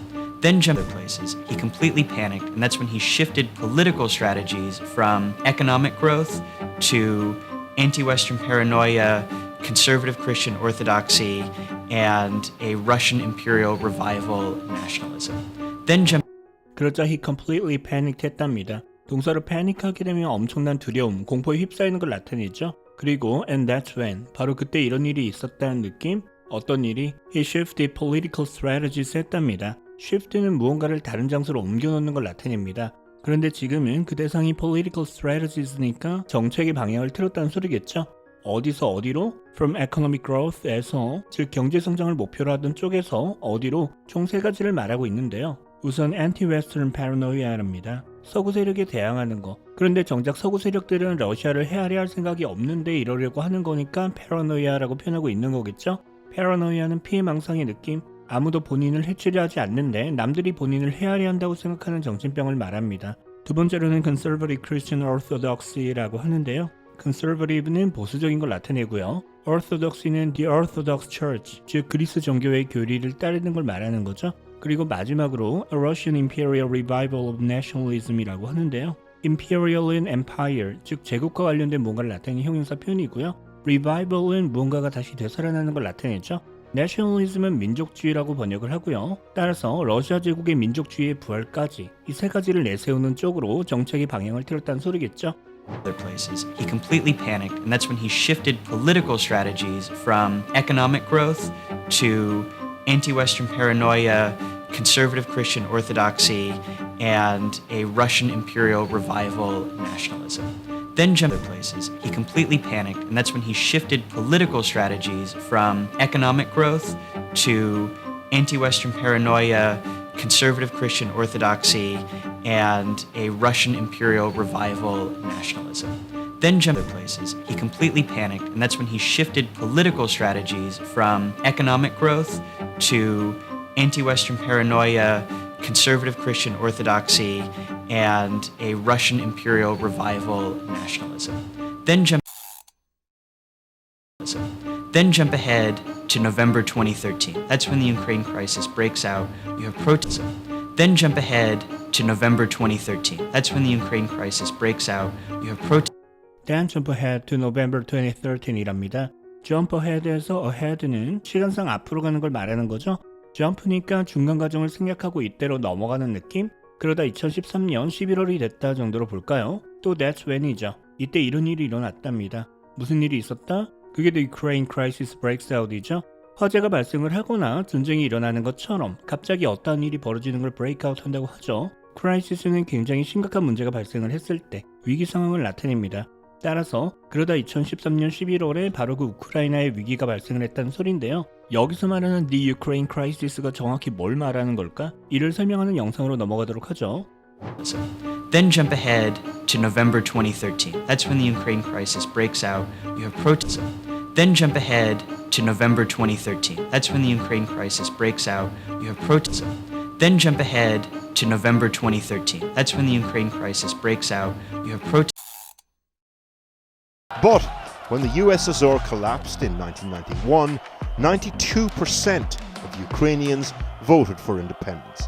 Then jumped other places. He completely panicked, and that's when he shifted political strategies from economic growth to anti-Western paranoia, conservative Christian orthodoxy, and a Russian imperial revival nationalism. Then jumped. 그러자 he completely panicked 했답니다. 동사로 panic하게 되면 엄청난 두려움, 공포에 휩싸이는 걸 나타내죠. 그리고 and that's when, 바로 그때 이런 일이 있었다는 느낌? 어떤 일이? He shifted political strategies 했답니다. shift는 무언가를 다른 장소로 옮겨놓는 걸 나타냅니다. 그런데 지금은 그 대상이 political strategies니까 정책의 방향을 틀었다는 소리겠죠. 어디서 어디로? From economic growth에서, 즉 경제 성장을 목표로 하던 쪽에서 어디로? 총 세 가지를 말하고 있는데요. 우선 anti-western paranoia랍니다. 서구 세력에 대항하는 거. 그런데 정작 서구 세력들은 러시아를 헤아려 할 생각이 없는데 이러려고 하는 거니까 paranoia라고 표현하고 있는 거겠죠? paranoia는 피해망상의 느낌. 아무도 본인을 해치려 하지 않는데 남들이 본인을 헤아려 한다고 생각하는 정신병을 말합니다. 두 번째로는 conservative Christian orthodoxy라고 하는데요. conservative는 보수적인 걸 나타내고요. orthodoxy는 the Orthodox Church, 즉 그리스 정교의 교리를 따르는 걸 말하는 거죠. 그리고 마지막으로 a Russian Imperial Revival of Nationalism이라고 하는데요. Imperial은 empire, 즉 제국과 관련된 뭔가를 나타내는 형용사 표현이고요. Revival은 무언가가 다시 되살아나는 걸 나타내죠. Nationalism은 민족주의라고 번역을 하고요. 따라서 러시아 제국의 민족주의의 부활까지 이 세 가지를 내세우는 쪽으로 정책의 방향을 틀었다는 소리겠죠. Other places. He completely panicked, and that's when he shifted political strategies from economic growth to anti-Western paranoia, conservative Christian orthodoxy, and a Russian imperial revival nationalism. Then jumped to places. He completely panicked, and that's when he shifted political strategies from economic growth to anti-Western paranoia, conservative Christian orthodoxy, and a Russian imperial revival nationalism. Then jumped to places. He completely panicked, and that's when he shifted political strategies from economic growth to anti-Western paranoia, conservative Christian orthodoxy, and a Russian imperial revival nationalism. Then jump ahead to November 2013. That's when the Ukraine crisis breaks out. You have protests. Then jump ahead to November 2013. That's when the Ukraine crisis breaks out. You have protests. Then jump ahead to November 2013이랍니다. jump ahead에서 ahead는 시간상 앞으로 가는 걸 말하는 거죠. jump니까 중간 과정을 생략하고 이때로 넘어가는 느낌? 그러다 2013년 11월이 됐다 정도로 볼까요? 또 that's when이죠. 이때 이런 일이 일어났답니다. 무슨 일이 있었다? 그게 The Ukraine Crisis Breaks Out이죠. 화재가 발생을 하거나 전쟁이 일어나는 것처럼 갑자기 어떠한 일이 벌어지는 걸 break out 한다고 하죠. crisis는 굉장히 심각한 문제가 발생을 했을 때 위기 상황을 나타냅니다. 따라서 그러다 2013년 11월에 바로 그 우크라이나의 위기가 발생을 했다는 소리인데요. 여기서 말하는 The Ukraine Crisis가 정확히 뭘 말하는 걸까? 이를 설명하는 영상으로 넘어가도록 하죠. Then jump ahead to November 2013. That's when the Ukraine crisis breaks out. You have protests. Then jump ahead to November 2013. That's when the Ukraine crisis breaks out. You have protests. Then jump ahead to November 2013. That's when the Ukraine crisis breaks out. You have protests. But when the USSR collapsed in 1991, 92% of Ukrainians voted for independence.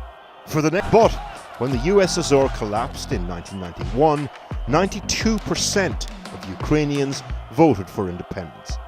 But when the USSR collapsed in 1991, 92% of Ukrainians voted for independence.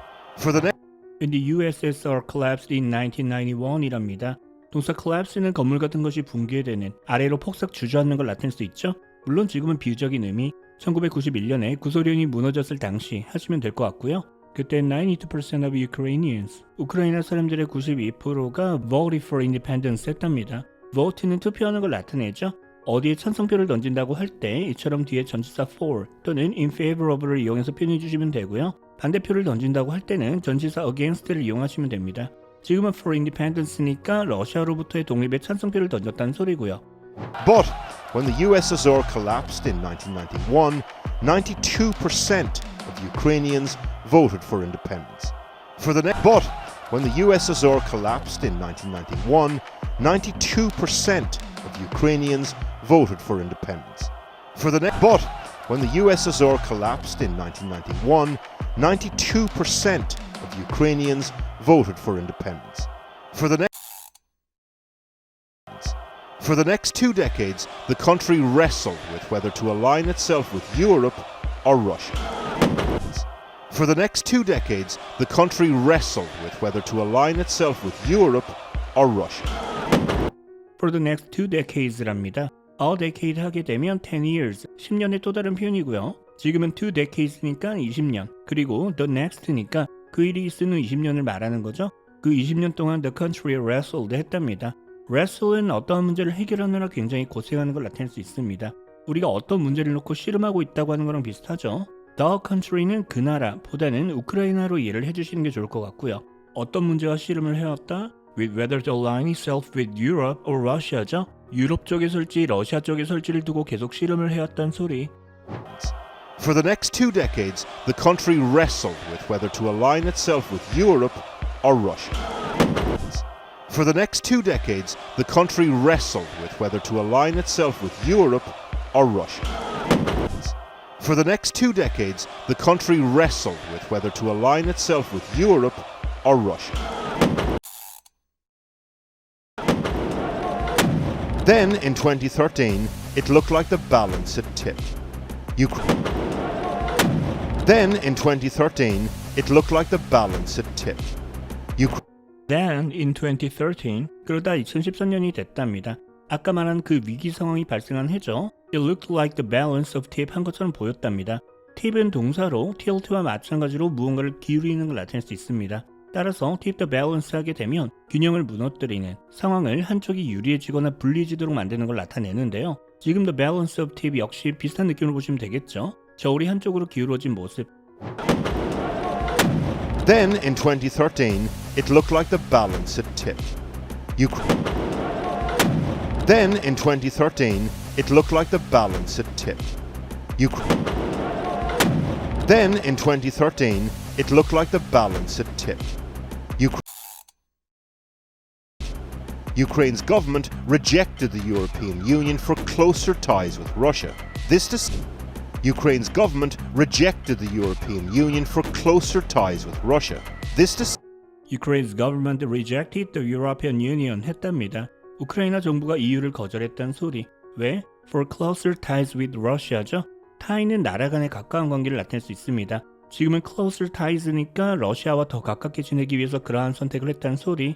When the USSR collapsed in 1991이랍니다. 동사 collapse는 건물 같은 것이 붕괴되는, 아래로 폭삭 주저앉는 걸 나타낼 수 있죠. 물론 지금은 비유적인 의미, 1991년에 구소련이 무너졌을 당시 하시면 될 것 같고요. 그때 92% of Ukrainians, 우크라이나 사람들의 92%가 voted for independence 했답니다. vote는 투표하는 걸 나타내죠. 어디에 찬성표를 던진다고 할 때 이처럼 뒤에 전치사 for 또는 in favor of를 이용해서 표현해 주시면 되고요. 반대표를 던진다고 할 때는 전치사 against를 이용하시면 됩니다. 지금은 for independence니까 러시아로부터의 독립에 찬성표를 던졌다는 소리고요. But when the USSR collapsed in 1991, 92% of Ukrainians voted for independence. But when the USSR collapsed in 1991, 92% of Ukrainians voted for independence. But when the USSR collapsed in 1991, 92% of Ukrainians voted for independence. For the next 2 decades, the country wrestled with whether to align itself with Europe or Russia. For the next 2 decades, the country wrestled with whether to align itself with Europe or Russia. For the next 2 decades랍니다. A decade 하게 되면 10 years, 10년의 또 다른 표현이고요. 지금은 2 decades니까 20년, 그리고 the next니까 그 일이 있은 후 20년을 말하는 거죠. 그 20년 동안 the country wrestled 했답니다. wrestle는 어떠한 문제를 해결하느라 굉장히 고생하는 걸 나타낼 수 있습니다. 우리가 어떤 문제를 놓고 씨름하고 있다고 하는 거랑 비슷하죠. The country는 그 나라보다는 우크라이나로 이해를 해주시는 게 좋을 것 같고요. 어떤 문제와 씨름을 해왔다? With whether to align itself with Europe or Russia죠. 유럽 쪽에 설지, 러시아 쪽에 설지를 두고 계속 씨름을 해왔단 소리. For the next 2 decades, the country wrestled with whether to align itself with Europe or Russia. For the next 2 decades, the country wrestled with whether to align itself with Europe or Russia. For the next 2 decades, the country wrestled with whether to align itself with Europe or Russia. Then, in 2013, it looked like the balance had tipped. Then, in 2013, it looked like the balance had tipped. Then, in 2013, 그러다 2013년이 됐답니다. 아까 말한 그 위기 상황이 발생한 해죠. It looked like the balance of tip 한 것처럼 보였답니다. tip은 동사로 tilt와 마찬가지로 무언가를 기울이는 걸 나타낼 수 있습니다. 따라서 tip the balance 하게 되면 균형을 무너뜨리는 상황을 한쪽이 유리해지거나 불리해지도록 만드는 걸 나타내는데요. 지금 The Balance of Tip 역시 비슷한 느낌으로 보시면 되겠죠. 저울이 한쪽으로 기울어진 모습. Then, in 2013, it looked like the balance had tipped. Then, in 2013, it looked like the balance had tipped. Then, in 2013, it looked like the balance had tipped. Ukraine's government rejected the European Union for closer ties with Russia. Ukraine's government rejected the European Union for closer ties with Russia. Ukraine's government rejected the European Union 했답니다. 우크라이나 정부가 EU를 거절했다는 소리. 왜? For closer ties with Russia죠. tie는 나라 간의 가까운 관계를 나타낼 수 있습니다. 지금은 closer ties니까 러시아와 더 가깝게 지내기 위해서 그러한 선택을 했다는 소리.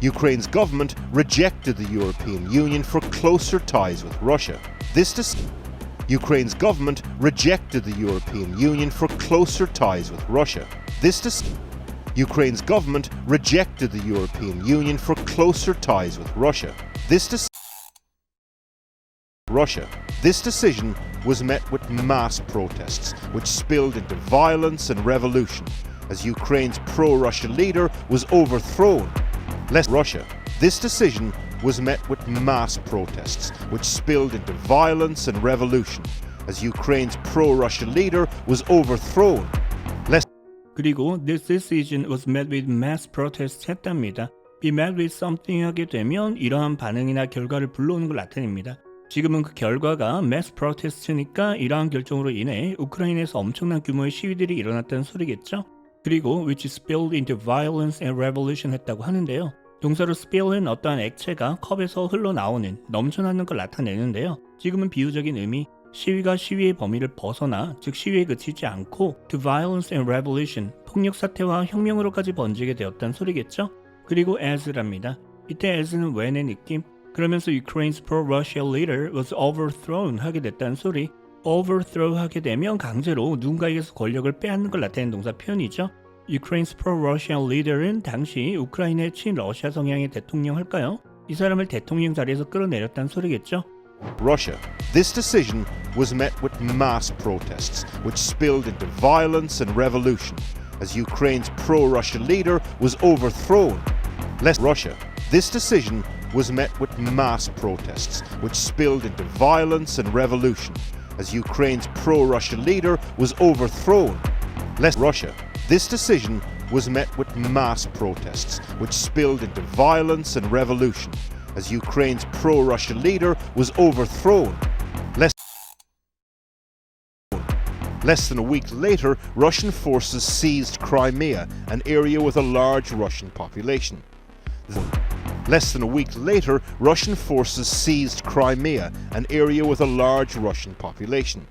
Ukraine's government rejected the European Union for closer ties with Russia. Ukraine's government rejected the European Union for closer ties with Russia. Ukraine's government rejected the European Union for closer ties with Russia. This decision was met with mass protests, which spilled into violence and revolution as Ukraine's pro-Russia leader was overthrown. This decision was met with mass protests, which spilled into violence and revolution as Ukraine's pro-Russia leader was overthrown. 그리고 this decision was met with mass protests 했답니다. be met with something 하게 되면 이러한 반응이나 결과를 불러오는 걸 나타냅니다. 지금은 그 결과가 mass protest니까 이러한 결정으로 인해 우크라이나에서 엄청난 규모의 시위들이 일어났다는 소리겠죠. 그리고 which spilled into violence and revolution 했다고 하는데요. 동사로 spill은 어떠한 액체가 컵에서 흘러나오는, 넘쳐나는 걸 나타내는데요. 지금은 비유적인 의미, 시위가 시위의 범위를 벗어나, 즉 시위에 그치지 않고 to violence and revolution, 폭력 사태와 혁명으로까지 번지게 되었다는 소리겠죠. 그리고 as랍니다. 이때 as는 when의 느낌, 그러면서 Ukraine's pro-Russia leader was overthrown 하게 됐다는 소리. overthrow 하게 되면 강제로 누군가에게서 권력을 빼앗는 걸 나타내는 동사 표현이죠. Ukraine's pro-Russia leader은 당시 우크라이나의 친러시아 성향의 대통령 할까요? 이 사람을 대통령 자리에서 끌어내렸다는 소리겠죠. Russia. This decision was met with mass protests, which spilled into violence and revolution as Ukraine's pro-Russia leader was overthrown. Russia. This decision was met with mass protests, which spilled into violence and revolution as Ukraine's pro-Russia leader was overthrown. Russia. This decision was met with mass protests, which spilled into violence and revolution as Ukraine's pro-Russia leader was overthrown. Less than a week later, Russian forces seized Crimea, an area with a large Russian population. Less than a week later, Russian forces seized Crimea, an area with a large Russian population.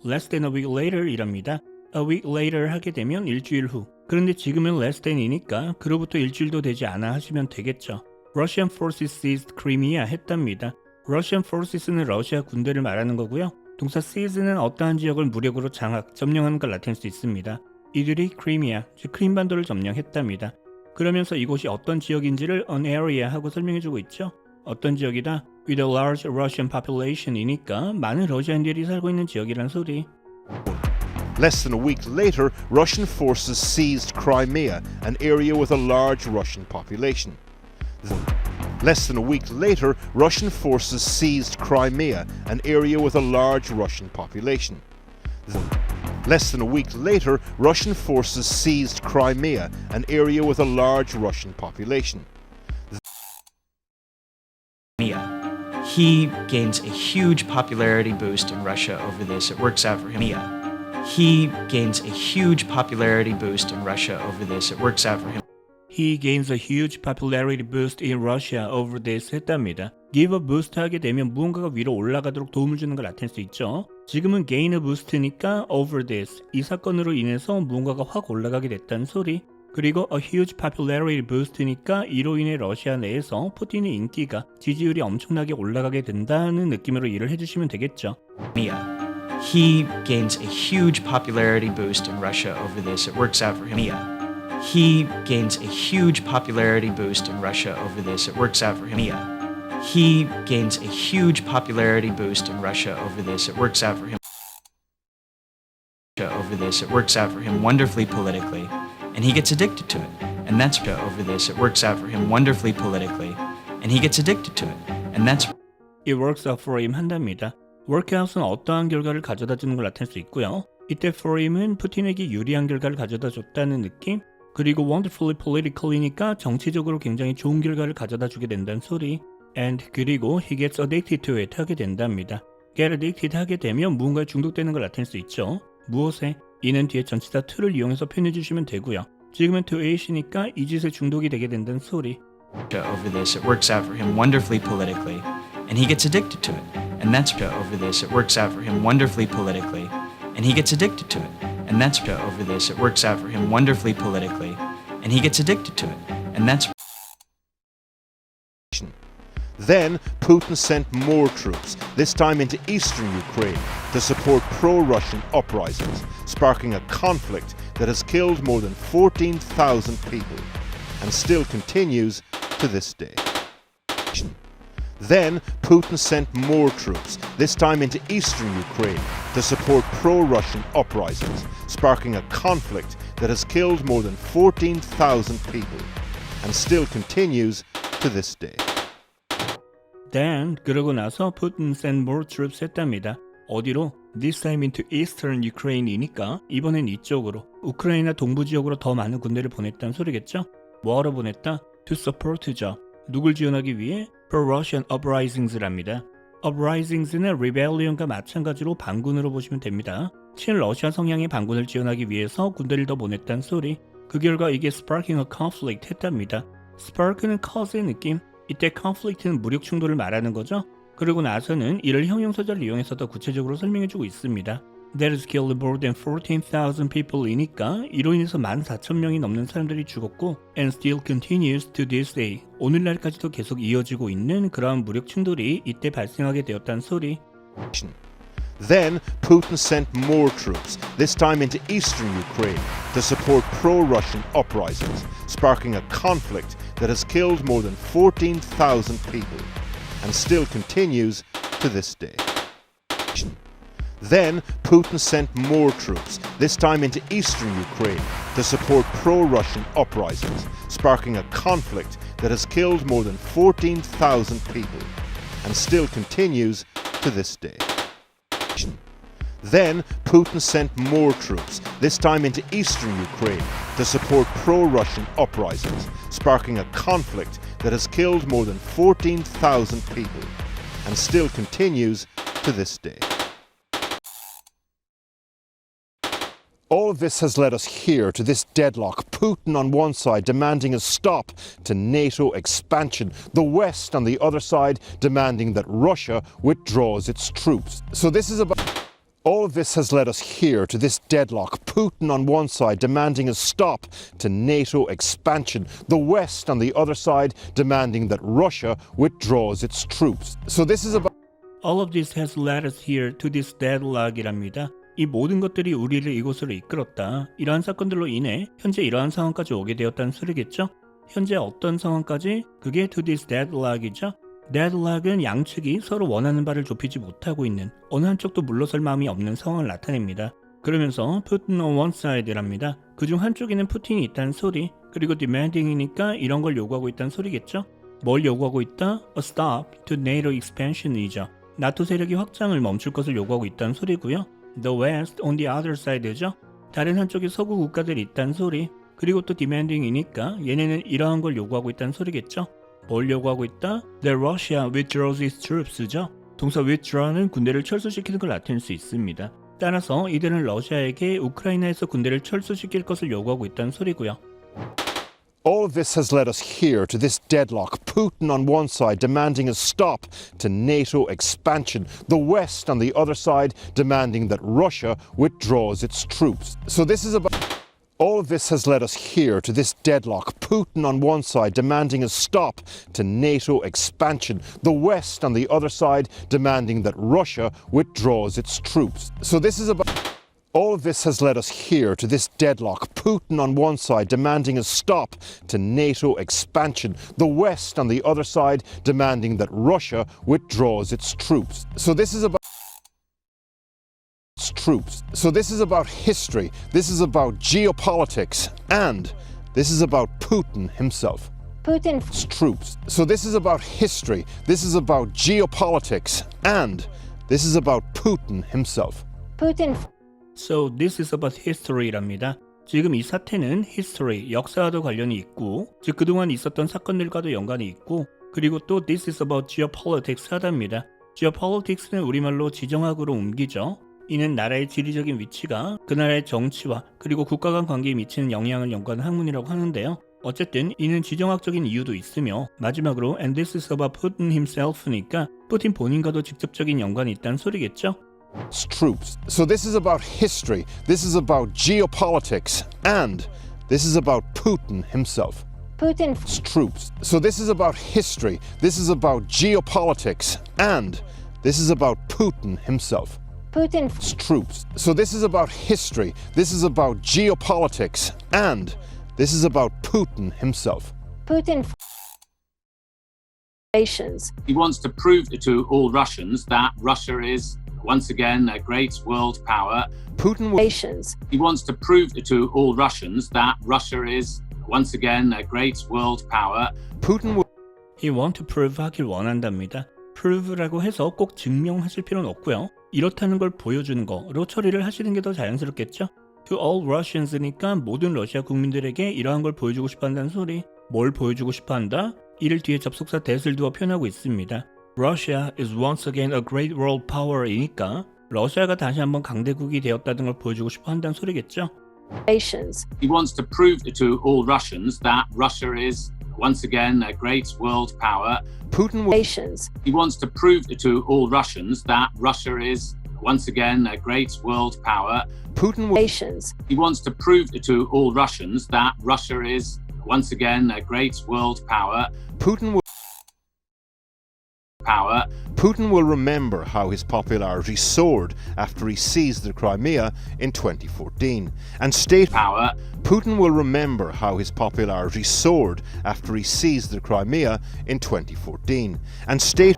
Less than a week later 이랍니다. A week later 하게 되면 일주일 후. 그런데 지금은 less than이니까 그로부터 일주일도 되지 않아 하시면 되겠죠. Russian forces seized Crimea 했답니다. Russian forces는 러시아 군대를 말하는 거고요. 동사 seize는 어떠한 지역을 무력으로 장악, 점령하는 걸 나타낼 수 있습니다. 이들이 Crimea, 즉 크림반도를 점령했답니다. 그러면서 이곳이 어떤 지역인지를 an area 하고 설명해주고 있죠. 어떤 지역이다? With a large Russian population이니까 많은 러시아인들이 살고 있는 지역이란 소리. Less than a week later, Russian forces seized Crimea, an area with a large Russian population. Less than a week later, Russian forces seized Crimea, an area with a large Russian population. Less than a week later, Russian forces seized Crimea, an area with a large Russian population. He gains a huge popularity boost in Russia over this. It works out for him. He gains a huge popularity boost in Russia over this. It works out for him. He gains a huge popularity boost in Russia over this 했답니다. give a boost 하게 되면 무언가가 위로 올라가도록 도움을 주는 걸 나타낼 수 있죠. 지금은 gain a boost니까 over this, 이 사건으로 인해서 무언가가 확 올라가게 됐다는 소리. 그리고 a huge popularity boost니까 이로 인해 러시아 내에서 푸틴의 인기가, 지지율이 엄청나게 올라가게 된다는 느낌으로 이해를 해주시면 되겠죠. He gains a huge popularity boost in Russia over this. It works out for him. He gains a huge popularity boost in Russia over this. It works out for him. He gains a huge popularity boost in Russia over this. It works out for him. It works out for him wonderfully politically, and he gets addicted to it. And that's over this. It works out for him wonderfully politically, and he gets addicted to it. And that's It works out for him 한답니다. workout은 어떠한 결과를 가져다 주는 걸 나타낼 수 있고요. 이때 for him은 푸틴에게 유리한 결과를 가져다 줬다는 느낌, 그리고 wonderfully politically니까 정치적으로 굉장히 좋은 결과를 가져다 주게 된다는 소리, and 그리고 he gets addicted to it 하게 된답니다. get addicted 하게 되면 무언가에 중독되는 걸 나타낼 수 있죠. 무엇에? 이는 뒤에 전치사 to를 이용해서 표현해 주시면 되고요. 지금은 to it이니까 이 짓에 중독이 되게 된다는 소리. over this. It works out for him wonderfully politically, and he gets addicted to it. And that's over this. It works out for him wonderfully politically, and he gets addicted to it. And that's over this. It works out for him wonderfully politically, and he gets addicted to it. And that's Then Putin sent more troops, this time into eastern Ukraine, to support pro-Russian uprisings, sparking a conflict that has killed more than 14,000 people and still continues to this day. Then Putin sent more troops, this time into eastern Ukraine, to support pro-Russian uprisings, sparking a conflict that has killed more than 14,000 people and still continues to this day. Then 그러고 나서 Putin sent more troops 했답니다. 어디로? This time into eastern Ukraine이니까 이번엔 이쪽으로 우크라이나 동부 지역으로 더 많은 군대를 보냈다는 소리겠죠? 뭐하러 보냈다? To support죠. 누굴 지원하기 위해? Pro-Russian uprisings랍니다. uprisings는 rebellion과 마찬가지로 반군으로 보시면 됩니다. 친러시아 성향의 반군을 지원하기 위해서 군대를 더 보냈다는 소리. 그 결과 이게 sparking a conflict 했답니다. spark는 cause의 느낌. 이때 conflict는 무력 충돌을 말하는 거죠. 그리고 나서는 이를 형용사절을 이용해서 더 구체적으로 설명해주고 있습니다. That has killed more than 14,000 people이니까 이로 인해서 14,000명이 넘는 사람들이 죽었고 and still continues to this day. 오늘날까지도 계속 이어지고 있는 그러한 무력 충돌이 이때 발생하게 되었다는 소리. Then Putin sent more troops, this time into eastern Ukraine, to support pro-Russian uprisings, sparking a conflict that has killed more than 14,000 people and still continues to this day. Then Putin sent more troops, this time into eastern Ukraine, to support pro-Russian uprisings, sparking a conflict that has killed more than 14,000 people and still continues to this day. Then Putin sent more troops, this time into eastern Ukraine, to support pro-Russian uprisings, sparking a conflict that has killed more than 14,000 people and still continues to this day. All of this has led us here to this deadlock. Putin on one side demanding a stop to NATO expansion, the West on the other side demanding that Russia withdraws its troops. So this is about... All of this has led us here to this deadlock. Putin on one side demanding a stop to NATO expansion, the West on the other side demanding that Russia withdraws its troops. So this is about... All of this has led us here to this deadlock이랍니다. 이 모든 것들이 우리를 이곳으로 이끌었다. 이러한 사건들로 인해 현재 이러한 상황까지 오게 되었다는 소리겠죠? 현재 어떤 상황까지? 그게 to this deadlock이죠? deadlock은 양측이 서로 원하는 바를 좁히지 못하고 있는 어느 한쪽도 물러설 마음이 없는 상황을 나타냅니다. 그러면서 Putin on one side랍니다. 그중 한쪽에는 푸틴이 있다는 소리, 그리고 demanding이니까 이런 걸 요구하고 있다는 소리겠죠? 뭘 요구하고 있다? A stop to NATO expansion이죠. 나토 세력이 확장을 멈출 것을 요구하고 있다는 소리고요. The West on the other side죠. 다른 한쪽에 서구 국가들이 있다는 소리, 그리고 또 demanding이니까 얘네는 이러한 걸 요구하고 있다는 소리겠죠. 뭘 요구하고 있다? That Russia withdraws its troops죠. 동사 withdraw는 군대를 철수시키는 걸 나타낼 수 있습니다. 따라서 이들은 러시아에게 우크라이나에서 군대를 철수시킬 것을 요구하고 있다는 소리고요. All of this has led us here to this deadlock. Putin on one side demanding a stop to NATO expansion, the West on the other side demanding that Russia withdraws its troops. So this is about... All of this has led us here to this deadlock. Putin on one side demanding a stop to NATO expansion, the West on the other side demanding that Russia withdraws its troops. So this is about... All of this has led us here to this deadlock. Putin on one side demanding a stop to NATO expansion. The West on the other side demanding that Russia withdraws its troops. So this is about history. This is about geopolitics. And this is about Putin himself. Putin's troops. So this is about history. This is about geopolitics. And this is about Putin himself. So this is about history랍니다. 지금 이 사태는 history, 역사와도 관련이 있고, 즉 그동안 있었던 사건들과도 연관이 있고, 그리고 또 this is about geopolitics 하답니다. geopolitics는 우리말로 지정학으로 옮기죠. 이는 나라의 지리적인 위치가 그 나라의 정치와 그리고 국가 간 관계에 미치는 영향을 연구하는 학문이라고 하는데요. 어쨌든 이는 지정학적인 이유도 있으며 마지막으로 and this is about Putin himself니까 푸틴 본인과도 직접적인 연관이 있다는 소리겠죠. Troops. So this is about history. This is about geopolitics. And this is about Putin himself. Putin's troops. So this is about history. This is about geopolitics. And this is about Putin himself. Putin's troops. So this is about history. This is about geopolitics. And this is about Putin himself. Putin's nations. He wants to prove to all Russians that Russia is once again a great world power. Putin will nations. He wants to prove to all Russians that Russia is once again a great world power. Putin will He want to prove 하길 원한답니다. prove라고 해서 꼭 증명하실 필요는 없고요. 이렇다는 걸 보여주는 거로 처리를 하시는 게 더 자연스럽겠죠? To all Russians니까 모든 러시아 국민들에게 이러한 걸 보여주고 싶어 한다는 소리. 뭘 보여주고 싶어 한다? 이를 뒤에 접속사 that을 두어 표현하고 있습니다. Russia is once again a great world power이니까 러시아가 다시 한번 강대국이 되었다는 걸 보여주고 싶어 한다는 소리겠죠? Nations. He wants to prove to all Russians that Russia is once again a great world power. Putin will nations. He wants to prove to all Russians that Russia is once again a great world power. Putin will nations. He wants to prove to all Russians that Russia is once again a great world power. Putin will remember how his popularity soared after he seized the Crimea in 2014 and state power. Putin will remember how his popularity soared after he seized the Crimea in 2014 and state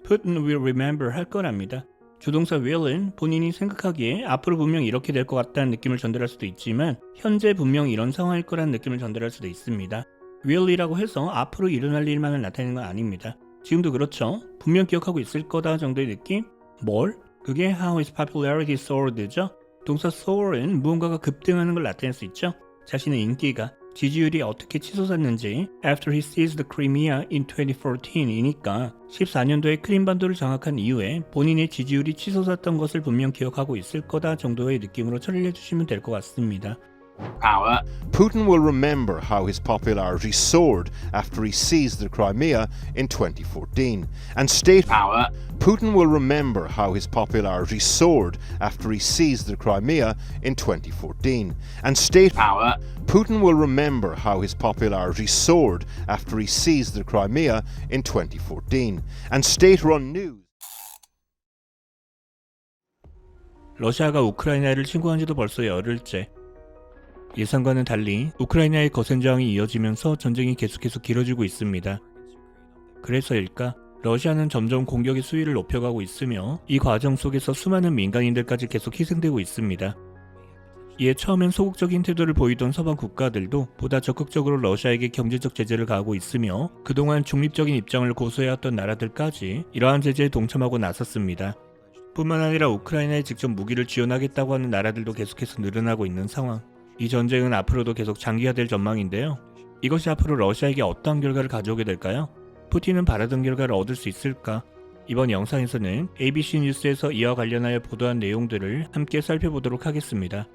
Putin will remember 할 거랍니다. 주동사 will은 본인이 생각하기에 앞으로 분명 이렇게 될 것 같다는 느낌을 전달할 수도 있지만 현재 분명 이런 상황일 거라는 느낌을 전달할 수도 있습니다. will이라고 해서 앞으로 일어날 일만을 나타내는 건 아닙니다. 지금도 그렇죠. 분명 기억하고 있을 거다 정도의 느낌? 뭘? 그게 how his popularity soared죠. 동사 soar은 무언가가 급등하는 걸 나타낼 수 있죠. 자신의 인기가, 지지율이 어떻게 치솟았는지 after he seized the Crimea in 2014이니까 14년도에 크림반도를 장악한 이후에 본인의 지지율이 치솟았던 것을 분명 기억하고 있을 거다 정도의 느낌으로 처리를 해주시면 될 것 같습니다. Power. Putin will remember how his popularity soared after he seized the Crimea in 2014 and state power. Putin will remember how his popularity soared after he seized the Crimea in 2014 and state power. Putin will remember how his popularity soared after he seized the Crimea in 2014 and state-run news. 러시아가 우크라이나를 침공한 지도 벌써 열흘째. 예상과는 달리 우크라이나의 거센 저항이 이어지면서 전쟁이 계속해서 길어지고 있습니다. 그래서일까? 러시아는 점점 공격의 수위를 높여가고 있으며 이 과정 속에서 수많은 민간인들까지 계속 희생되고 있습니다. 이에 처음엔 소극적인 태도를 보이던 서방 국가들도 보다 적극적으로 러시아에게 경제적 제재를 가하고 있으며 그동안 중립적인 입장을 고수해왔던 나라들까지 이러한 제재에 동참하고 나섰습니다. 뿐만 아니라 우크라이나에 직접 무기를 지원하겠다고 하는 나라들도 계속해서 늘어나고 있는 상황. 이 전쟁은 앞으로도 계속 장기화될 전망인데요. 이것이 앞으로 러시아에게 어떠한 결과를 가져오게 될까요? 푸틴은 바라던 결과를 얻을 수 있을까? 이번 영상에서는 ABC 뉴스에서 이와 관련하여 보도한 내용들을 함께 살펴보도록 하겠습니다.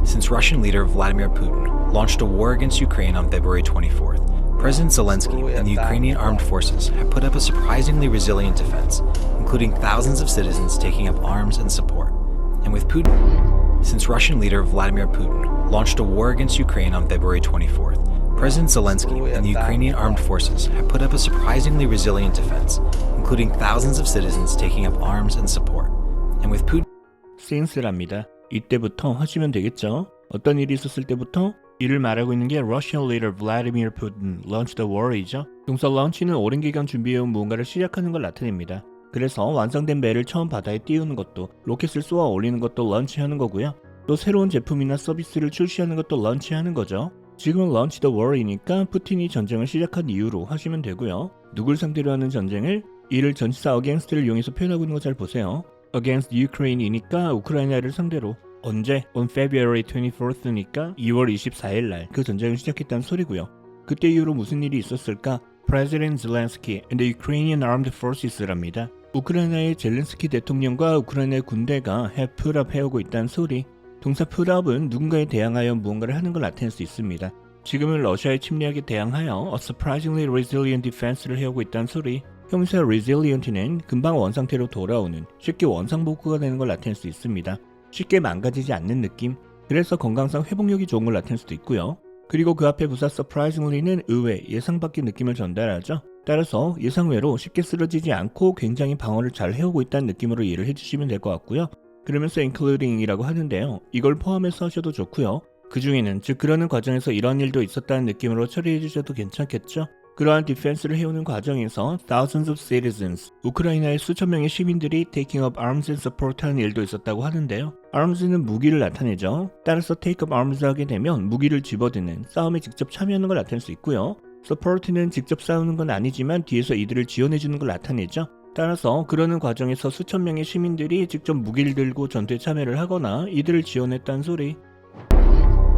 Since Russian leader Vladimir Putin launched a war against Ukraine on February 24th, President Zelensky and the Ukrainian armed forces have put up a surprisingly resilient defense, including thousands of citizens taking up arms in support. And with Putin, since Russian leader Vladimir Putin launched a war against Ukraine on February 24th. President Zelensky and the Ukrainian armed forces have put up a surprisingly resilient defense, including thousands of citizens taking up arms and support. And with Putin since랍니다. 이때부터 하시면 되겠죠. 어떤 일이 있었을 때부터? 이를 말하고 있는 게 Russian leader Vladimir Putin launched the war이죠. 동사 launch는 오랜 기간 준비해온 무언가를 시작하는 걸 나타냅니다. 그래서 완성된 배를 처음 바다에 띄우는 것도, 로켓을 쏘아 올리는 것도 런치하는 거고요. 또 새로운 제품이나 서비스를 출시하는 것도 런치하는 거죠. 지금은 launch the war이니까 푸틴이 전쟁을 시작한 이유로 하시면 되고요. 누굴 상대로 하는 전쟁을? 이를 전치사 against를 이용해서 표현하고 있는 거 잘 보세요. against Ukraine이니까 우크라이나를 상대로. 언제? on February 24th니까 2월 24일 날 그 전쟁을 시작했다는 소리고요. 그때 이후로 무슨 일이 있었을까? President Zelensky and the Ukrainian Armed Forces랍니다. 우크라이나의 젤렌스키 대통령과 우크라이나의 군대가 have put up 해오고 있다는 소리. 동사 put up은 누군가에 대항하여 무언가를 하는 걸 나타낼 수 있습니다. 지금은 러시아의 침략에 대항하여 a surprisingly resilient defense를 해오고 있다는 소리. 형사 resilient는 금방 원상태로 돌아오는, 쉽게 원상복구가 되는 걸 나타낼 수 있습니다. 쉽게 망가지지 않는 느낌. 그래서 건강상 회복력이 좋은 걸 나타낼 수도 있고요. 그리고 그 앞에 부사 surprisingly는 의외, 예상 밖의 느낌을 전달하죠. 따라서 예상외로 쉽게 쓰러지지 않고 굉장히 방어를 잘 해오고 있다는 느낌으로 이해를 해주시면 될 것 같고요. 그러면서 including이라고 하는데요. 이걸 포함해서 하셔도 좋고요. 그 중에는, 즉 그러는 과정에서 이런 일도 있었다는 느낌으로 처리해 주셔도 괜찮겠죠. 그러한 디펜스를 해오는 과정에서 thousands of citizens, 우크라이나의 수천 명의 시민들이 taking up arms and support하는 일도 있었다고 하는데요. arms는 무기를 나타내죠. 따라서 take up arms 하게 되면 무기를 집어드는, 싸움에 직접 참여하는 걸 나타낼 수 있고요. support는 직접 싸우는 건 아니지만 뒤에서 이들을 지원해주는 걸 나타내죠. 따라서 그러는 과정에서 수천 명의 시민들이 직접 무기를 들고 전투에 참여를 하거나 이들을 지원했다는 소리.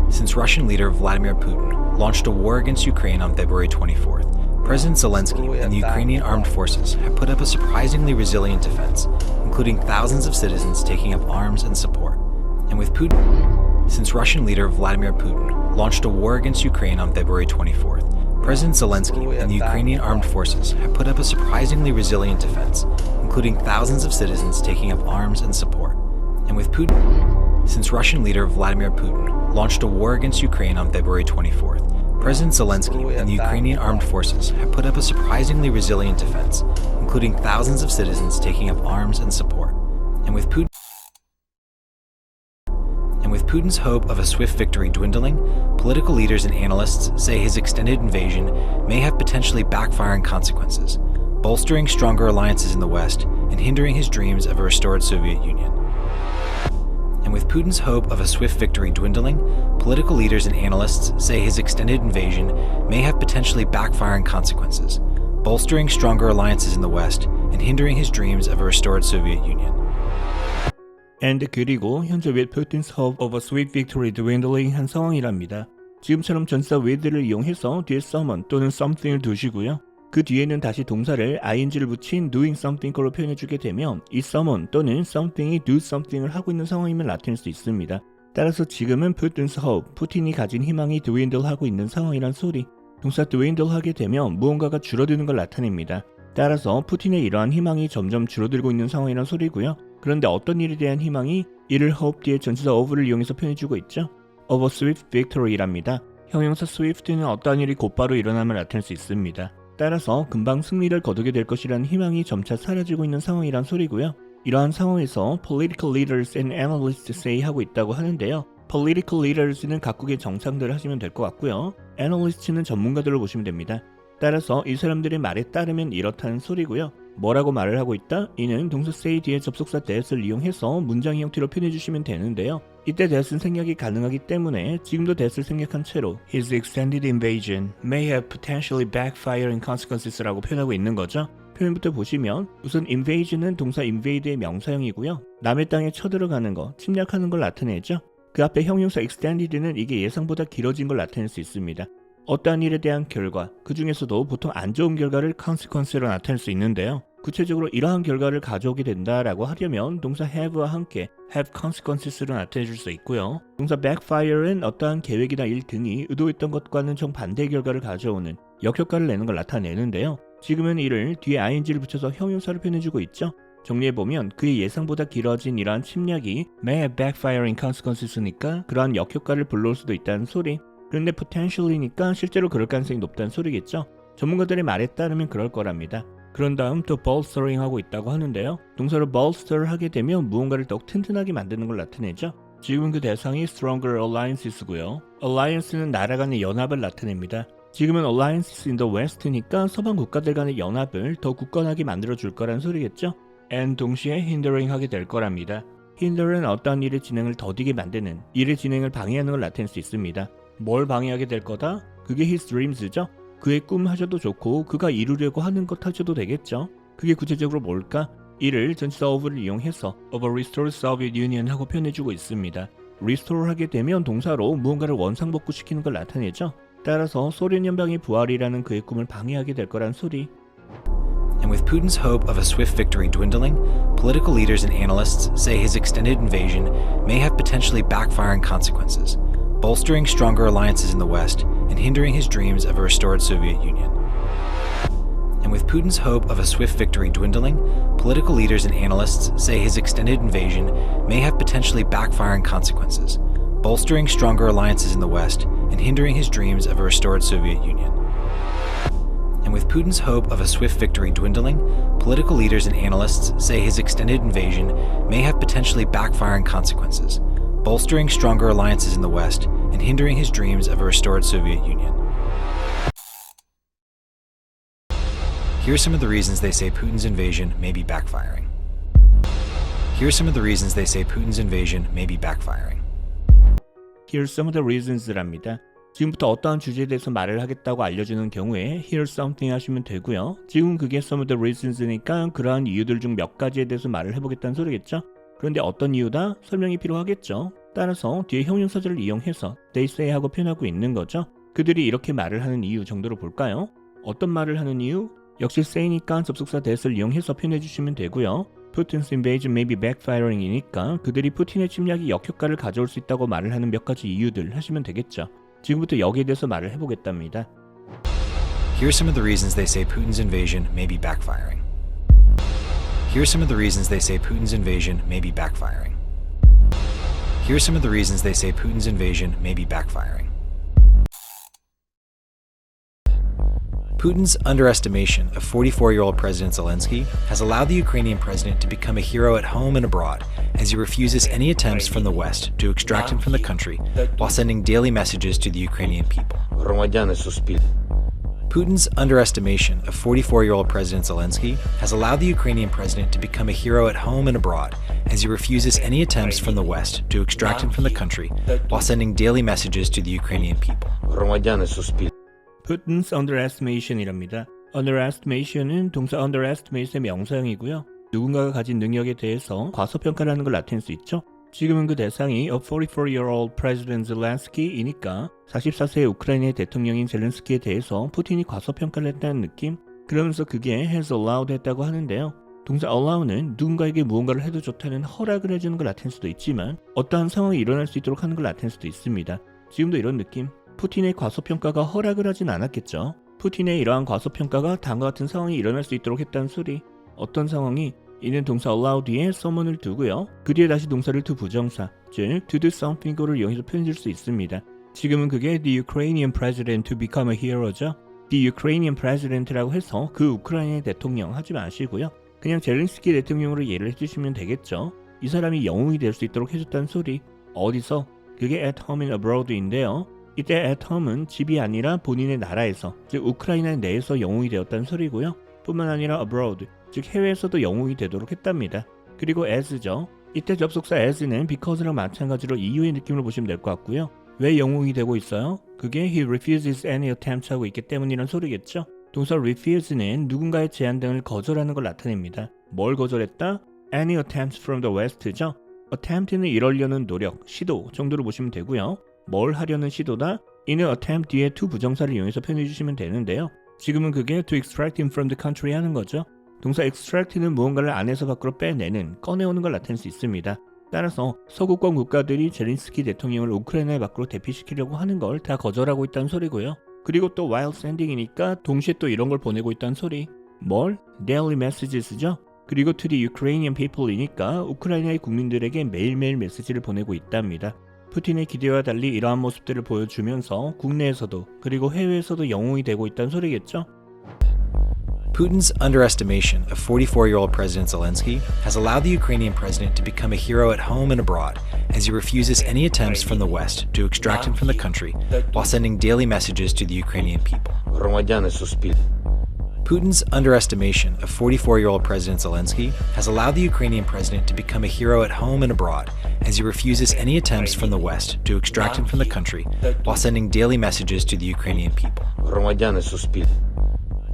Since Russian leader Vladimir Putin launched a war against Ukraine on February 24th, President Zelensky and the Ukrainian armed forces have put up a surprisingly resilient defense, including thousands of citizens taking up arms and support. And with Putin, since Russian leader Vladimir Putin launched a war against Ukraine on February 24th, President Zelensky and the Ukrainian armed forces have put up a surprisingly resilient defense, including thousands of citizens taking up arms and support. And with Putin, since Russian leader Vladimir Putin launched a war against Ukraine on February 24th, President Zelensky and the Ukrainian armed forces have put up a surprisingly resilient defense, including thousands of citizens taking up arms and support. And with Putin's hope of a swift victory dwindling, political leaders and analysts say his extended invasion may have potentially backfiring consequences, bolstering stronger alliances in the West and hindering his dreams of a restored Soviet Union. And with Putin's hope of a swift victory dwindling, political leaders and analysts say his extended invasion may have potentially backfiring consequences, bolstering stronger alliances in the West and hindering his dreams of a restored Soviet Union. And 그리고 현재 with Putin's hope of a swift victory dwindling 한 상황이랍니다. 지금처럼 전사 with를 이용해서 뒤에 someone 또는 something을 두시고요. 그 뒤에는 다시 동사를 ing를 붙인 doing something으로 표현해주게 되면 이 someone 또는 something이 do something을 하고 있는 상황임을 나타낼 수 있습니다. 따라서 지금은 Putin's hope, 푸틴이 가진 희망이 dwindle 하고 있는 상황이란 소리. 동사 dwindle 하게 되면 무언가가 줄어드는 걸 나타냅니다. 따라서 푸틴의 이러한 희망이 점점 줄어들고 있는 상황이란 소리고요. 그런데 어떤 일에 대한 희망이 이를 hope 뒤에 전치사 of를 이용해서 표현해주고 있죠. of a swift victory랍니다. 형용사 swift는 어떠한 일이 곧바로 일어남을 나타낼 수 있습니다. 따라서 금방 승리를 거두게 될 것이라는 희망이 점차 사라지고 있는 상황이란 소리고요. 이러한 상황에서 political leaders and analysts say 하고 있다고 하는데요. political leaders는 각국의 정상들을 하시면 될 것 같고요. analyst는 전문가들을 보시면 됩니다. 따라서 이 사람들의 말에 따르면 이렇다는 소리고요. 뭐라고 말을 하고 있다? 이는 동사 say 뒤에 접속사 that을 이용해서 문장 형태로 표현해주시면 되는데요. 이때 that은 생략이 가능하기 때문에 지금도 that을 생략한 채로 His extended invasion may have potentially backfiring consequences라고 표현하고 있는 거죠. 표현부터 보시면 우선 invasion은 동사 invade의 명사형이고요. 남의 땅에 쳐들어가는 거, 침략하는 걸 나타내죠. 그 앞에 형용사 extended는 이게 예상보다 길어진 걸 나타낼 수 있습니다. 어떠한 일에 대한 결과, 그 중에서도 보통 안 좋은 결과를 consequence로 나타낼 수 있는데요. 구체적으로 이러한 결과를 가져오게 된다라고 하려면 동사 have와 함께 have consequences로 나타내줄 수 있고요. 동사 backfire는 어떠한 계획이나 일 등이 의도했던 것과는 정반대의 결과를 가져오는 역효과를 내는 걸 나타내는데요. 지금은 이를 뒤에 ing를 붙여서 형용사를 표현해주고 있죠. 정리해보면 그의 예상보다 길어진 이러한 침략이 may have backfiring consequences니까 그러한 역효과를 불러올 수도 있다는 소리. 그런데 potentially니까 실제로 그럴 가능성이 높다는 소리겠죠. 전문가들의 말에 따르면 그럴 거랍니다. 그런 다음 또 bolstering 하고 있다고 하는데요. 동사로 bolster 하게 되면 무언가를 더욱 튼튼하게 만드는 걸 나타내죠. 지금은 그 대상이 stronger alliances고요. alliance는 나라 간의 연합을 나타냅니다. 지금은 alliances in the west니까 서방 국가들 간의 연합을 더 굳건하게 만들어줄 거란 소리겠죠. and 동시에 hindering 하게 될 거랍니다. hinder은 어떠한 일의 진행을 더디게 만드는, 일의 진행을 방해하는 걸 나타낼 수 있습니다. 뭘 방해하게 될 거다? 그게 his dreams죠. 그의 꿈 하셔도 좋고 그가 이루려고 하는 것 하셔도 되겠죠. 그게 구체적으로 뭘까? 이를 전치사 of를 이용해서 of a restored Soviet Union 하고 표현해주고 있습니다. restore 하게 되면 동사로 무언가를 원상복구시키는 걸 나타내죠. 따라서 소련 연방의 부활이라는 그의 꿈을 방해하게 될 거란 소리. And with Putin's hope of a swift victory dwindling, political leaders and analysts say his extended invasion may have potentially backfiring consequences, bolstering stronger alliances in the West and hindering his dreams of a restored Soviet Union. And with Putin's hope of a swift victory dwindling, political leaders and analysts say his extended invasion may have potentially backfiring consequences, bolstering stronger alliances in the West and hindering his dreams of a restored Soviet Union. And with Putin's hope of a swift victory dwindling, political leaders and analysts say his extended invasion may have potentially backfiring consequences, bolstering stronger alliances in the West and hindering his dreams of a restored Soviet Union. Here are some of the reasons they say Putin's invasion may be backfiring. Here are some of the reasons they say Putin's invasion may be backfiring. Here's some of the reasons랍니다. 지금부터 어떠한 주제에 대해서 말을 하겠다고 알려주는 경우에 here's something 하시면 되고요. 지금 그게 some of the reasons니까 그러한 이유들 중 몇 가지에 대해서 말을 해보겠다는 소리겠죠. 그런데 어떤 이유다? 설명이 필요하겠죠. 따라서 뒤에 형용사절을 이용해서 they say 하고 표현하고 있는 거죠. 그들이 이렇게 말을 하는 이유 정도로 볼까요? 어떤 말을 하는 이유? 역시 say니까 접속사 that을 이용해서 표현해 주시면 되고요. Putin's invasion may be backfiring이니까 그들이 푸틴의 침략이 역효과를 가져올 수 있다고 말을 하는 몇 가지 이유들 하시면 되겠죠. 지금부터 여기에 대해서 말을 해보겠답니다. Here are some of the reasons they say Putin's invasion may be backfiring. Here are some of the reasons they say Putin's invasion may be backfiring. Here are some of the reasons they say Putin's invasion may be backfiring. Putin's underestimation of 44-year-old President Zelensky has allowed the Ukrainian president to become a hero at home and abroad as he refuses any attempts from the West to extract him from the country while sending daily messages to the Ukrainian people. Putin's underestimation of 44-year-old President Zelensky has allowed the Ukrainian president to become a hero at home and abroad as he refuses any attempts from the West to extract him from the country while sending daily messages to the Ukrainian people. Putin's underestimation이랍니다. underestimation은 동사 underestimate의 명사형이고요. 누군가가 가진 능력에 대해서 과소평가라는 걸 나타낼 수 있죠. 지금은 그 대상이 a 44-year-old President Zelensky이니까 44세의 우크라이나의 대통령인 젤렌스키에 대해서 푸틴이 과소평가를 했다는 느낌? 그러면서 그게 has allowed 했다고 하는데요. 동사 allow는 누군가에게 무언가를 해도 좋다는 허락을 해주는 걸 나타낼 수도 있지만 어떠한 상황이 일어날 수 있도록 하는 걸 나타낼 수도 있습니다. 지금도 이런 느낌? 푸틴의 과소평가가 허락을 하진 않았겠죠. 푸틴의 이러한 과소평가가 다음과 같은 상황이 일어날 수 있도록 했다는 소리. 어떤 상황이? 이는 동사 allow 뒤에 someone을 두고요. 그 뒤에 다시 동사를 to 부정사, 즉 to do something을 이용해서 표현해줄 수 있습니다. 지금은 그게 the Ukrainian president to become a hero죠. the Ukrainian president라고 해서 그 우크라이나의 대통령 하지 마시고요. 그냥 젤렌스키 대통령으로 예를 해주시면 되겠죠. 이 사람이 영웅이 될 수 있도록 해줬다는 소리. 어디서? 그게 at home and abroad인데요. 이때 at home은 집이 아니라 본인의 나라에서, 즉 우크라이나 내에서 영웅이 되었다는 소리고요. 뿐만 아니라 abroad, 즉 해외에서도 영웅이 되도록 했답니다. 그리고 as죠. 이때 접속사 as는 because랑 마찬가지로 이유의 느낌으로 보시면 될 것 같고요. 왜 영웅이 되고 있어요? 그게 he refuses any attempt 하고 있기 때문이란 소리겠죠. 동사 refuse는 누군가의 제안 등을 거절하는 걸 나타냅니다. 뭘 거절했다? Any attempts from the West죠. attempt는 이러려는 노력, 시도 정도로 보시면 되고요. 뭘 하려는 시도다? 이는 attempt 뒤에 to 부정사를 이용해서 표현해 주시면 되는데요. 지금은 그게 to extract him from the country 하는 거죠. 동사 extract는 무언가를 안에서 밖으로 빼내는, 꺼내오는 걸 나타낼 수 있습니다. 따라서 서구권 국가들이 젤렌스키 대통령을 우크라이나 밖으로 대피시키려고 하는 걸 다 거절하고 있다는 소리고요. 그리고 또 while sending이니까 동시에 또 이런 걸 보내고 있다는 소리. 뭘? Daily messages죠. 그리고 to the Ukrainian people이니까 우크라이나의 국민들에게 매일매일 메시지를 보내고 있답니다. 푸틴의 기대와 달리 이러한 모습들을 보여주면서 국내에서도 그리고 해외에서도 영웅이 되고 있다는 소리겠죠? Putin's underestimation of 44-year-old President Zelensky has allowed the Ukrainian president to become a hero at home and abroad, as he refuses any attempts from the West to extract him from the country while sending daily messages to the Ukrainian people. Putin's underestimation of 44-year-old President Zelensky has allowed the Ukrainian president to become a hero at home and abroad, as he refuses any attempts from the West to extract him from the country while sending daily messages to the Ukrainian people.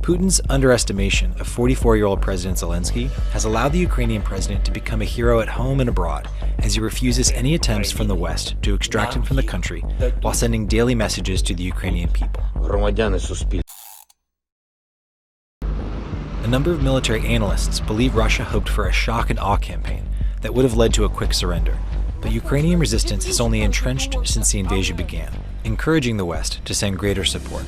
Putin's underestimation of 44-year-old President Zelensky has allowed the Ukrainian president to become a hero at home and abroad, as he refuses any attempts from the West to extract him from the country while sending daily messages to the Ukrainian people. A number of military analysts believe Russia hoped for a shock and awe campaign that would have led to a quick surrender, but Ukrainian resistance has only entrenched since the invasion began, encouraging the West to send greater support.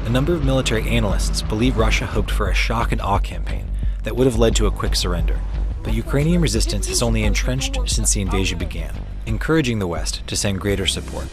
A number of military analysts believe Russia hoped for a shock and awe campaign that would have led to a quick surrender, but Ukrainian resistance has only entrenched since the invasion began, encouraging the West to send greater support.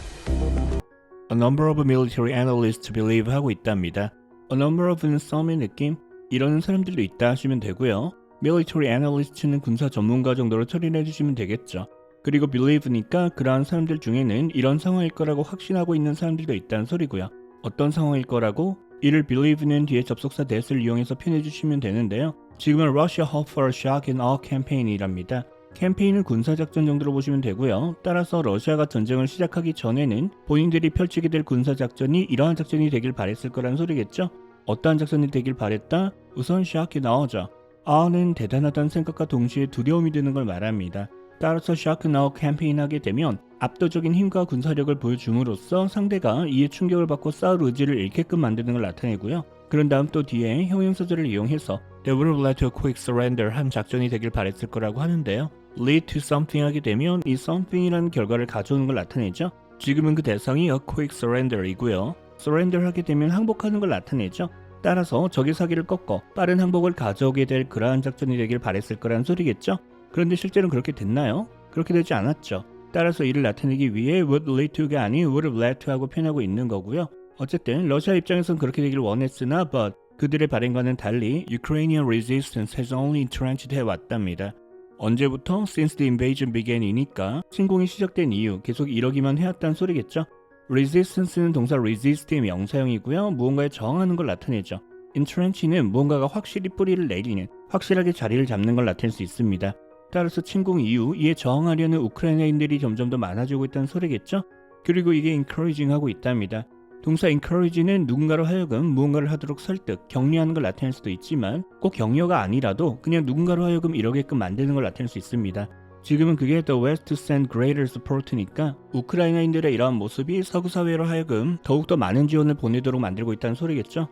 A number of military analysts believe 하고 있답니다. A number of는 some의 느낌? 이러는 사람들도 있다 하시면 되고요. Military analyst는 군사 전문가 정도로 처리를 해주시면 되겠죠. 그리고 believe니까 그러한 사람들 중에는 이런 상황일 거라고 확신하고 있는 사람들도 있다는 소리고요. 어떤 상황일 거라고? 이를 believe는 뒤에 접속사 that을 이용해서 표현해 주시면 되는데요. 지금은 Russia hoped for a shock and awe campaign이랍니다. 캠페인을 군사작전 정도로 보시면 되고요. 따라서 러시아가 전쟁을 시작하기 전에는 본인들이 펼치게 될 군사작전이 이러한 작전이 되길 바랬을 거란 소리겠죠? 어떠한 작전이 되길 바랬다? 우선 shock이 나오죠. awe는 대단하다는 생각과 동시에 두려움이 드는 걸 말합니다. 따라서 shock and awe 캠페인 하게 되면 압도적인 힘과 군사력을 보여줌으로써 상대가 이에 충격을 받고 싸울 의지를 잃게끔 만드는 걸 나타내고요. 그런 다음 또 뒤에 형용사절을 이용해서 They would have led to a quick surrender 한 작전이 되길 바랬을 거라고 하는데요. lead to something 하게 되면 이 something이라는 결과를 가져오는 걸 나타내죠. 지금은 그 대상이 a quick surrender이고요. surrender 하게 되면 항복하는 걸 나타내죠. 따라서 적의 사기를 꺾어 빠른 항복을 가져오게 될 그러한 작전이 되길 바랬을 거란 소리겠죠. 그런데 실제로는 그렇게 됐나요? 그렇게 되지 않았죠. 따라서 이를 나타내기 위해 would lead to가 아닌 would have led to 하고 표현하고 있는 거고요. 어쨌든 러시아 입장에선 그렇게 되길 원했으나 but 그들의 발행과는 달리 Ukrainian resistance has only entrenched 해왔답니다. 언제부터? Since the invasion began이니까 침공이 시작된 이후 계속 이러기만 해왔다는 소리겠죠. Resistance는 동사 resist의 명사형이고요. 무언가에 저항하는 걸 나타내죠. Entrench는 무언가가 확실히 뿌리를 내리는, 확실하게 자리를 잡는 걸 나타낼 수 있습니다. 따라서 침공 이후 이에 저항하려는 우크라이나인들이 점점 더 많아지고 있다는 소리겠죠. 그리고 이게 encouraging 하고 있답니다. 동사 encourage는 누군가로 하여금 무언가를 하도록 설득, 격려하는 걸 나타낼 수도 있지만 꼭 격려가 아니라도 그냥 누군가로 하여금 이러게끔 만드는 걸 나타낼 수 있습니다. 지금은 그게 The West to send greater support니까 우크라이나인들의 이러한 모습이 서구 사회로 하여금 더욱더 많은 지원을 보내도록 만들고 있다는 소리겠죠.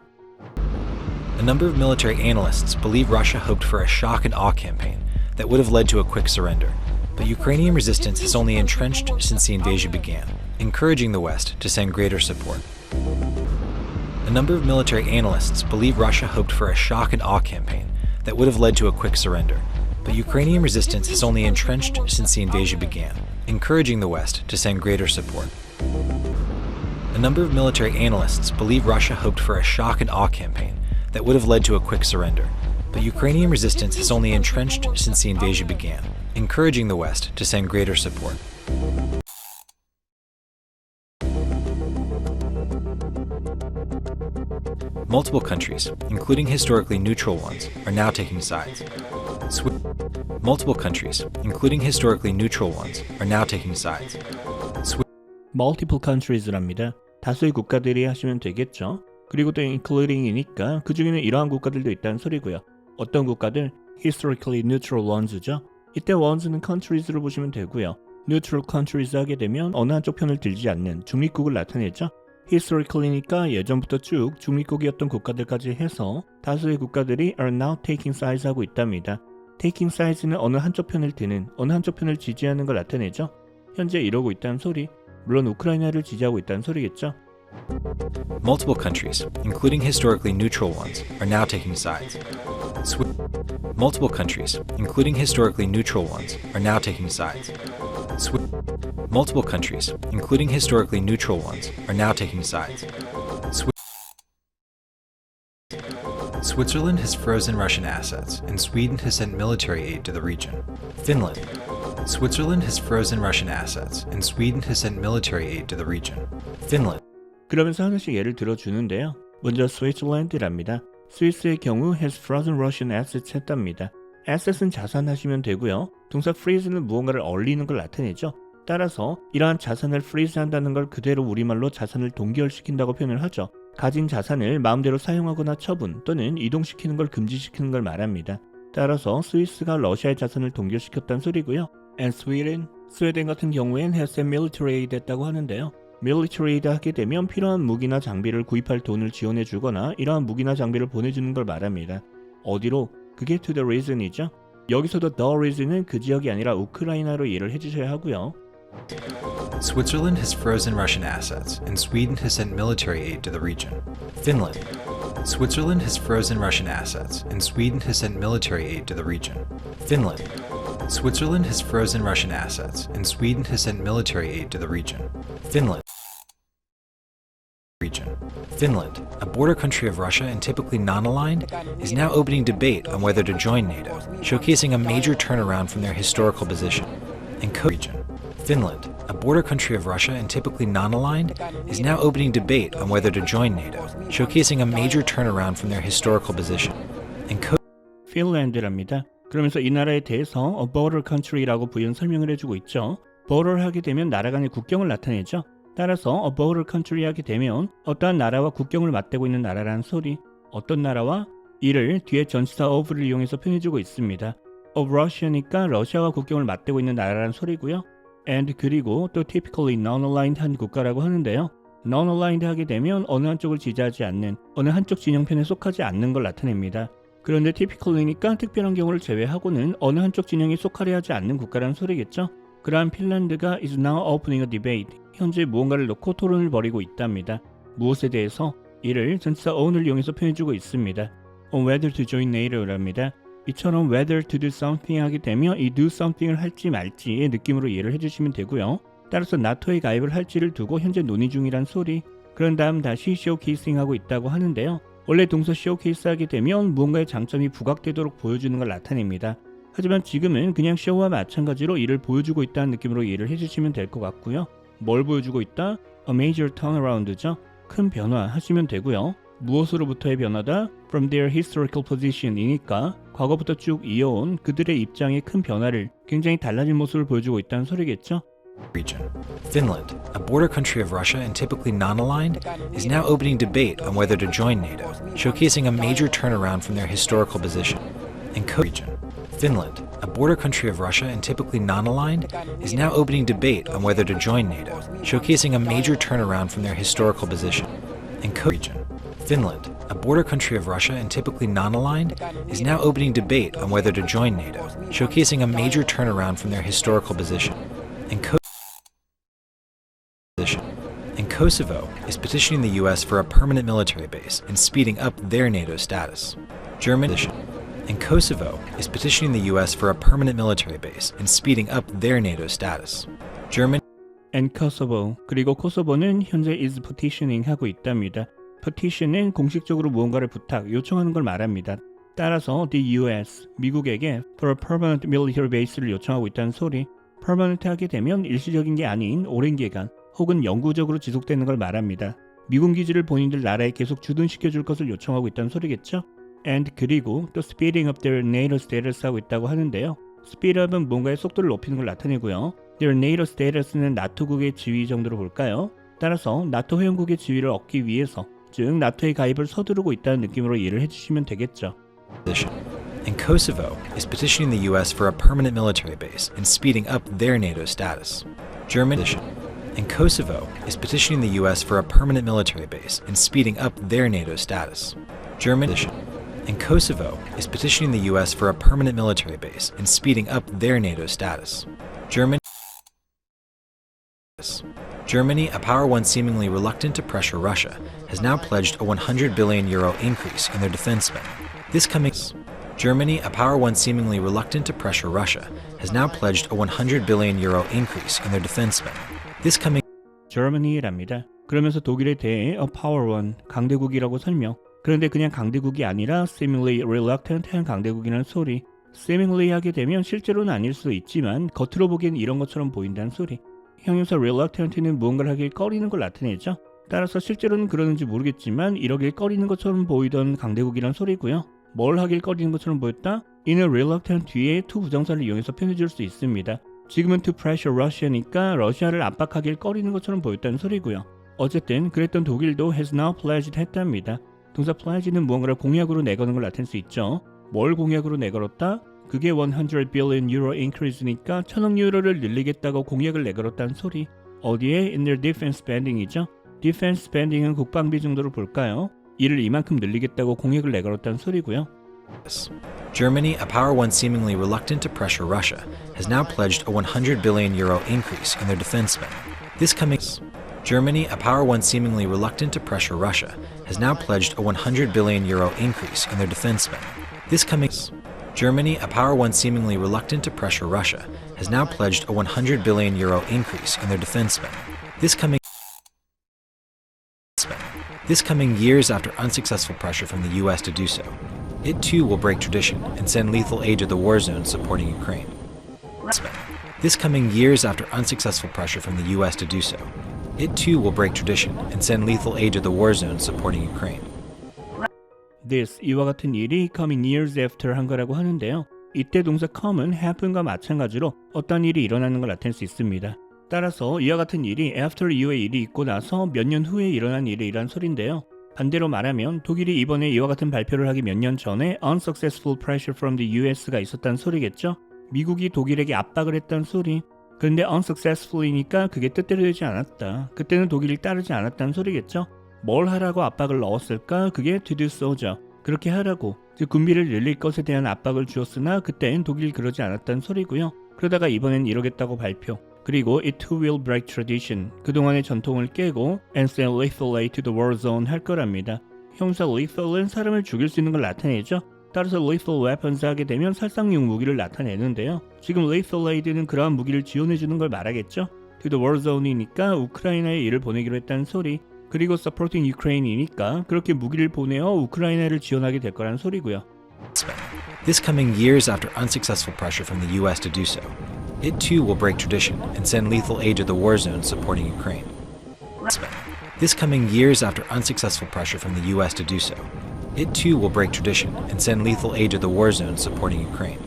A number of military analysts believe Russia hoped for a shock and awe campaign that would have led to a quick surrender, but Ukrainian resistance has only entrenched since the invasion began, encouraging the West to send greater support. A number of military analysts believe Russia hoped for a shock and awe campaign that would have led to a quick surrender, but Ukrainian resistance has only entrenched since the invasion began, encouraging the West to send greater support. A number of military analysts believe Russia hoped for a shock and awe campaign that would have led to a quick surrender, but Ukrainian resistance has only entrenched since the invasion began, encouraging the West to send greater support. Multiple countries, including historically neutral ones, are now taking sides. Multiple countries, including historically neutral ones, are now taking sides. Multiple countries랍니다. 다수의 국가들이 하시면 되겠죠. 그리고 또 including이니까 그 중에는 이러한 국가들도 있다는 소리고요. 어떤 국가들? Historically neutral ones죠. 이때 ones는 countries로 보시면 되고요. neutral countries 하게 되면 어느 한쪽 편을 들지 않는 중립국을 나타내죠. historically니까 예전부터 쭉 중립국이었던 국가들까지 해서 다수의 국가들이 are now taking sides 하고 있답니다. taking sides는 어느 한쪽 편을 드는, 어느 한쪽 편을 지지하는 걸 나타내죠. 현재 이러고 있다는 소리, 물론 우크라이나를 지지하고 있다는 소리겠죠. Multiple countries, including historically neutral ones, are now taking sides. Multiple countries, including historically neutral ones, are now taking sides. Multiple countries, including historically neutral ones, are now taking sides. Switzerland has frozen Russian assets, and Sweden has sent military aid to the region. Finland. Switzerland has frozen Russian assets, and Sweden has sent military aid to the region. Finland. 그러면서 하나씩 예를 들어주는데요. 먼저 Switzerland랍니다. 스위스의 경우 has frozen Russian assets 했답니다. asset은 자산하시면 되고요. 동사 freeze는 무언가를 얼리는 걸 나타내죠. 따라서 이러한 자산을 freeze 한다는 걸 그대로 우리말로 자산을 동결시킨다고 표현을 하죠. 가진 자산을 마음대로 사용하거나 처분 또는 이동시키는 걸 금지시키는 걸 말합니다. 따라서 스위스가 러시아의 자산을 동결시켰다는 소리고요. And Sweden, 스웨덴 같은 경우엔 has sent military aid 했다고 하는데요. military aid 하게 되면 필요한 무기나 장비를 구입할 돈을 지원해 주거나 이러한 무기나 장비를 보내주는 걸 말합니다. 어디로? 그게 to the region이죠. 여기서도 the region은 그 지역이 아니라 우크라이나로 이해를 해주셔야 하고요. Switzerland has frozen Russian assets, and Sweden has sent military aid to the region. Finland. Switzerland has frozen Russian assets, and Sweden has sent military aid to the region. Finland. Switzerland has frozen Russian assets, and Sweden has sent military aid to the region. Finland. Finland, a border country of Russia and typically non-aligned, is now opening debate on whether to join NATO, showcasing a major turnaround from their historical position. And co-region. Finland, a border country of Russia and typically non-aligned, is now opening debate on whether to join NATO, showcasing a major turnaround from their historical position. And 핀란드랍니다. 그러면서 이 나라에 대해서 a border country라고 부연 설명을 해주고 있죠. border 하게 되면 나라 간의 국경을 나타내죠. 따라서 a border country 하게 되면 어떠한 나라와 국경을 맞대고 있는 나라라는 소리, 어떤 나라와 이를 뒤에 전치사 of를 이용해서 표현해주고 있습니다. of Russia니까 러시아와 국경을 맞대고 있는 나라라는 소리고요. and 그리고 또 typically non-aligned 한 국가라고 하는데요. non-aligned 하게 되면 어느 한쪽을 지지하지 않는, 어느 한쪽 진영편에 속하지 않는 걸 나타냅니다. 그런데 typically니까 특별한 경우를 제외하고는 어느 한쪽 진영에 속하려 하지 않는 국가라는 소리겠죠. 그러한 핀란드가 is now opening a debate, 현재 무언가를 놓고 토론을 벌이고 있답니다. 무엇에 대해서? 이를 전치사 on을 이용해서 표현해주고 있습니다. on whether to join NATO랍니다. 이처럼 whether to do something 하게 되면 이 do something을 할지 말지의 느낌으로 이해를 해주시면 되고요. 따라서 나토에 가입을 할지를 두고 현재 논의 중이란 소리. 그런 다음 다시 showcasing 하고 있다고 하는데요. 원래 동사 showcase 하게 되면 무언가의 장점이 부각되도록 보여주는 걸 나타냅니다. 하지만 지금은 그냥 show와 마찬가지로 이를 보여주고 있다는 느낌으로 이해를 해주시면 될 것 같고요. 뭘 보여주고 있다? A major turnaround죠. 큰 변화 하시면 되고요. 무엇으로부터의 변화다? From their historical position이니까 과거부터 쭉 이어온 그들의 입장의 큰 변화를, 굉장히 달라진 모습을 보여주고 있다는 소리겠죠. Region. Finland, a border country of Russia and typically non-aligned, is now opening debate on whether to join NATO, showcasing a major turnaround from their historical position. And co-region. Finland, a border country of Russia and typically non-aligned, is now opening debate on whether to join NATO, showcasing a major turnaround from their historical position. And co-region. Finland, a border country of Russia and typically non-aligned, is now opening debate on whether to join NATO, showcasing a major turnaround from their historical position. And Kosovo is petitioning the US for a permanent military base and speeding up their NATO status. And Kosovo is petitioning the US for a permanent military base and speeding up their NATO status. And Kosovo, 그리고 코소보는 현재 is petitioning 하고 있답니다. petition은 공식적으로 무언가를 부탁, 요청하는 걸 말합니다. 따라서 the US, 미국에게 for a permanent military base를 요청하고 있다는 소리. permanent 하게 되면 일시적인 게 아닌 오랜 기간 혹은 영구적으로 지속되는 걸 말합니다. 미군 기지를 본인들 나라에 계속 주둔시켜줄 것을 요청하고 있다는 소리겠죠. And 그리고 또 speeding up their NATO status 하고 있다고 하는데요. speed up은 뭔가의 속도를 높이는 걸 나타내고요. their NATO status는 나토국의 지위 정도로 볼까요? 따라서 나토 회원국의 지위를 얻기 위해서, 즉 나토에 가입을 서두르고 있다는 느낌으로 이해를 해주시면 되겠죠. And Kosovo is petitioning the US for a permanent military base and speeding up their NATO status. And Kosovo is petitioning the US for a permanent military base and speeding up their NATO status. And Kosovo is petitioning the US for a permanent military base and speeding up their NATO status. Germany, a power once seemingly reluctant to pressure Russia, has now pledged a €100 billion increase in their defense spending. This coming Germany, a power once seemingly reluctant to pressure Russia, has now pledged a 100 billion euro increase in their defense spending. This coming Germany랍니다. 그러면서 독일에 대해 a power one, 강대국이라고 설명. 그런데 그냥 강대국이 아니라 seemingly reluctant한 강대국이라는 소리. seemingly 하게 되면 실제로는 아닐 수도 있지만 겉으로 보기엔 이런 것처럼 보인다는 소리. 형용사 reluctant는 무언가를 하길 꺼리는 걸 나타내죠. 따라서 실제로는 그러는지 모르겠지만 이러길 꺼리는 것처럼 보이던 강대국이란 소리고요. 뭘 하길 꺼리는 것처럼 보였다? 이는 reluctant 뒤에 to 부정사를 이용해서 표현해줄 수 있습니다. 지금은 to pressure Russia니까 러시아를 압박하길 꺼리는 것처럼 보였다는 소리고요. 어쨌든 그랬던 독일도 has now pledged 했답니다. 동사 pledge는 무언가를 공약으로 내거는 걸 나타낼 수 있죠. 뭘 공약으로 내걸었다? 그게 100 billion euro increase니까 1000억 유로를 늘리겠다고 공약을 내걸었다는 소리. 어디에? in their defense spending이죠. defense spending은 국방비 정도로 볼까요? 이를 이만큼 늘리겠다고 공약을 내걸었다는 소리고요. Germany, a power once seemingly reluctant to pressure Russia, has now pledged a 100 billion euro increase in their defense spending. This coming Germany, a power once seemingly reluctant to pressure Russia, has now pledged a 100 billion euro increase in their defense spending. This coming Germany, a power once seemingly reluctant to pressure Russia, has now pledged a 100 billion euro increase in their defense spending. This coming years after unsuccessful pressure from the US to do so. It too will break tradition and send lethal aid to the war zones supporting Ukraine. This coming years after unsuccessful pressure from the US to do so. It too will break tradition and send lethal aid to the war zones supporting Ukraine. This, 이와 같은 일이 coming years after 한 거라고 하는데요. 이때 동사 come은 happen과 마찬가지로 어떤 일이 일어나는 걸 나타낼 수 있습니다. 따라서 이와 같은 일이 after 이후의 일이 있고 나서 몇 년 후에 일어난 일이란 소린데요. 반대로 말하면 독일이 이번에 이와 같은 발표를 하기 몇 년 전에 unsuccessful pressure from the US가 있었다는 소리겠죠. 미국이 독일에게 압박을 했다는 소리. 그런데 unsuccessful이니까 그게 뜻대로 되지 않았다. 그때는 독일이 따르지 않았다는 소리겠죠. 뭘 하라고 압박을 넣었을까? 그게 to do so죠. 그렇게 하라고, 즉 군비를 늘릴 것에 대한 압박을 주었으나 그때는 독일이 그러지 않았다는 소리고요. 그러다가 이번엔 이러겠다고 발표. 그리고 it too will break tradition, 그동안의 전통을 깨고 and send lethal aid to the war zone 할 거랍니다. 형사 lethal은 사람을 죽일 수 있는 걸 나타내죠. 따라서 lethal weapons 하게 되면 살상용 무기를 나타내는데요. 지금 lethal aid는 그러한 무기를 지원해주는 걸 말하겠죠. to the war zone이니까 우크라이나에 이를 보내기로 했다는 소리. 그리고 supporting Ukraine이니까 그렇게 무기를 보내어 우크라이나를 지원하게 될 거라는 소리고요. This coming years after unsuccessful pressure from the US to do so. It too will break tradition and send lethal aid to the war zones supporting Ukraine. This coming years after unsuccessful pressure from the US to do so. It too will break tradition and send lethal aid to the war zones supporting Ukraine.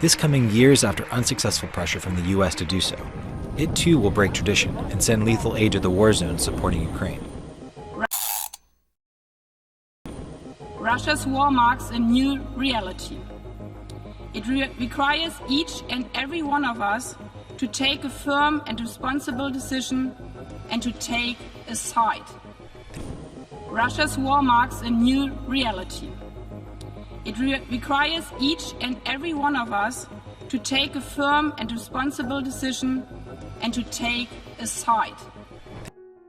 This coming years after unsuccessful pressure from the US to do so. It too will break tradition and send lethal aid to the war zones supporting Ukraine. Russia's war marks a new reality. It requires each and every one of us to take a firm and responsible decision and to take a side. Russia's war marks a new reality. It requires each and every one of us to take a firm and responsible decision and to take a side.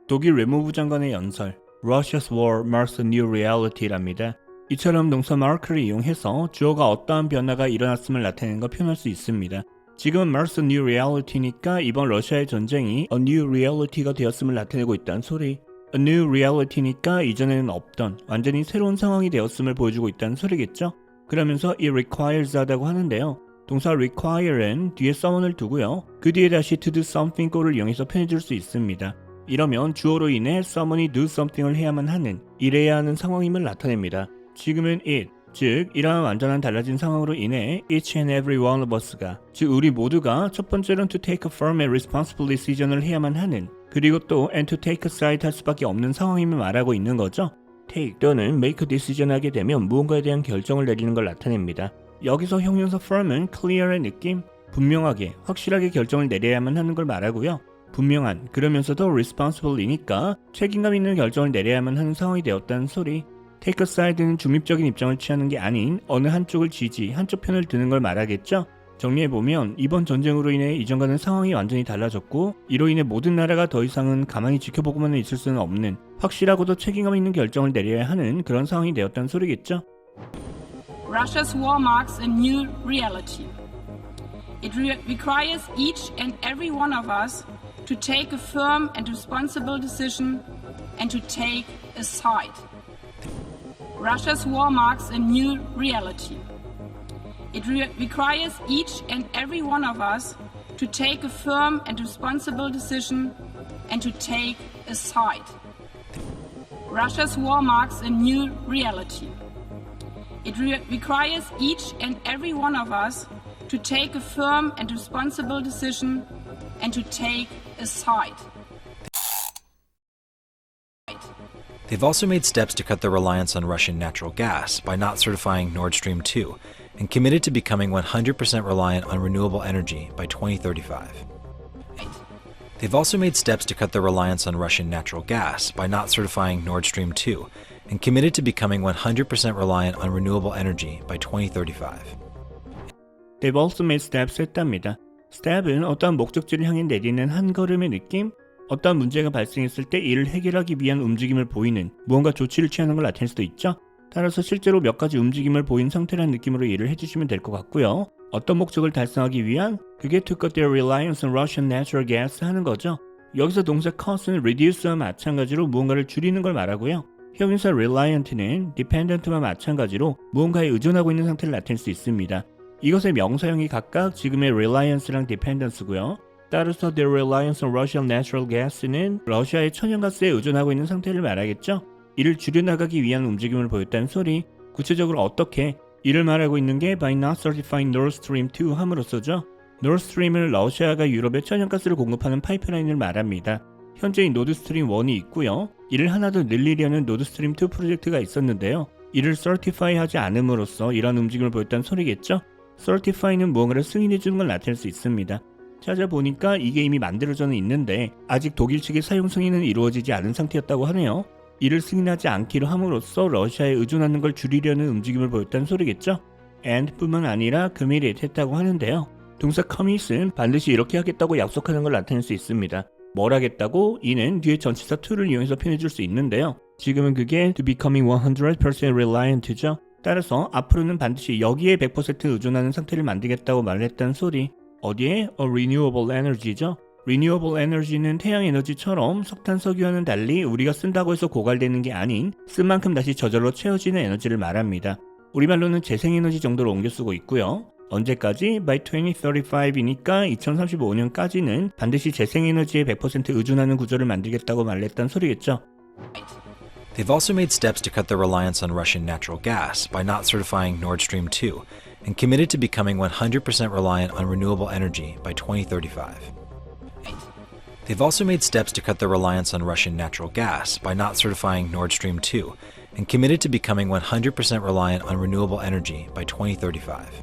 독일 외무부 장관의 연설 Russia's war marks a new reality랍니다. 이처럼 동사 mark를 이용해서 주어가 어떠한 변화가 일어났음을 나타내는 걸 표현할 수 있습니다. 지금은 marks a new reality니까 이번 러시아의 전쟁이 a new reality가 되었음을 나타내고 있다는 소리. a new reality니까 이전에는 없던 완전히 새로운 상황이 되었음을 보여주고 있다는 소리겠죠. 그러면서 it requires 하다고 하는데요. 동사 require은 뒤에 someone을 두고요. 그 뒤에 다시 to do something 꼴을 이용해서 표현해줄 수 있습니다. 이러면 주어로 인해 someone이 do something을 해야만 하는, 일해야 하는 상황임을 나타냅니다. 지금은 it, 즉 이러한 완전한 달라진 상황으로 인해 each and every one of us가, 즉 우리 모두가 첫 번째로는 to take a firm and responsible decision을 해야만 하는, 그리고 또 and to take a side 할 수밖에 없는 상황임을 말하고 있는 거죠. take 또는 make a decision 하게 되면 무언가에 대한 결정을 내리는 걸 나타냅니다. 여기서 형용사 firm은 clear의 느낌, 분명하게, 확실하게 결정을 내려야만 하는 걸 말하고요. 분명한, 그러면서도 responsible이니까 책임감 있는 결정을 내려야만 하는 상황이 되었다는 소리. take a side는 중립적인 입장을 취하는 게 아닌 어느 한쪽을 지지, 한쪽 편을 드는 걸 말하겠죠. 정리해보면 이번 전쟁으로 인해 이전과는 상황이 완전히 달라졌고 이로 인해 모든 나라가 더 이상은 가만히 지켜보고만 있을 수는 없는, 확실하고도 책임감 있는 결정을 내려야 하는 그런 상황이 되었다는 소리겠죠. Russia's war marks a new reality. It requires each and every one of us to take a firm and responsible decision and to take a side. Russia's war marks a new reality. It requires each and every one of us to take a firm and responsible decision and to take a side. Russia's war marks a new reality. It requires each and every one of us to take a firm and responsible decision and to take a side. They've also made steps to cut their reliance on Russian natural gas by not certifying Nord Stream 2 and committed to becoming 100% reliant on renewable energy by 2035. They've also made steps to cut their reliance on Russian natural gas by not certifying Nord Stream 2 and committed to becoming 100% reliant on renewable energy by 2035. They've also made steps 했답니다. step은 어떠한 목적지를 향해 내리는 한 걸음의 느낌, 어떠한 문제가 발생했을 때 이를 해결하기 위한 움직임을 보이는 무언가 조치를 취하는 걸 나타낼 수도 있죠. 따라서 실제로 몇 가지 움직임을 보인 상태라는 느낌으로 이해를 해주시면 될 것 같고요. 어떤 목적을 달성하기 위한 그게 to cut their reliance on Russian natural gas 하는 거죠. 여기서 동사 cut은 reduce와 마찬가지로 무언가를 줄이는 걸 말하고요. 형용사 reliant는 dependent와 마찬가지로 무언가에 의존하고 있는 상태를 나타낼 수 있습니다. 이것의 명사형이 각각 지금의 reliance랑 dependence고요. 따라서 their reliance on Russian natural gas는 러시아의 천연가스에 의존하고 있는 상태를 말하겠죠. 이를 줄여나가기 위한 움직임을 보였다는 소리. 구체적으로 어떻게? 이를 말하고 있는 게 by not certifying Nord Stream 2 함으로써죠. Nord Stream은 러시아가 유럽에 천연가스를 공급하는 파이프라인을 말합니다. 현재 노드스트림 1이 있고요. 이를 하나 더 늘리려는 노드스트림 2 프로젝트가 있었는데요. 이를 certify하지 않음으로써 이런 움직임을 보였다는 소리겠죠. certify는 무언가를 승인해주는 걸 나타낼 수 있습니다. 찾아보니까 이게 이미 만들어져는 있는데 아직 독일 측의 사용 승인은 이루어지지 않은 상태였다고 하네요. 이를 승인하지 않기로 함으로써 러시아에 의존하는 걸 줄이려는 움직임을 보였다는 소리겠죠. and 뿐만 아니라 committed 했다고 하는데요. 동사 commit은 반드시 이렇게 하겠다고 약속하는 걸 나타낼 수 있습니다. 뭘 하겠다고? 이는 뒤에 전치사 to를 이용해서 표현해줄 수 있는데요. 지금은 그게 to becoming 100% reliant죠. 따라서 앞으로는 반드시 여기에 100% 의존하는 상태를 만들겠다고 말했다는 소리. 어디에? A renewable energy죠. renewable energy는 태양에너지처럼 석탄, 석유와는 달리 우리가 쓴다고 해서 고갈되는 게 아닌 쓴 만큼 다시 저절로 채워지는 에너지를 말합니다. 우리말로는 재생에너지 정도로 옮겨 쓰고 있고요. 언제까지? By 2035이니까 2035년까지는 반드시 재생에너지에 100% 의존하는 구조를 만들겠다고 말했다는 소리겠죠. They've also made steps to cut their reliance on Russian natural gas by not certifying Nord Stream 2 and committed to becoming 100% reliant on renewable energy by 2035. They've also made steps to cut their reliance on Russian natural gas by not certifying Nord Stream 2 and committed to becoming 100% reliant on renewable energy by 2035.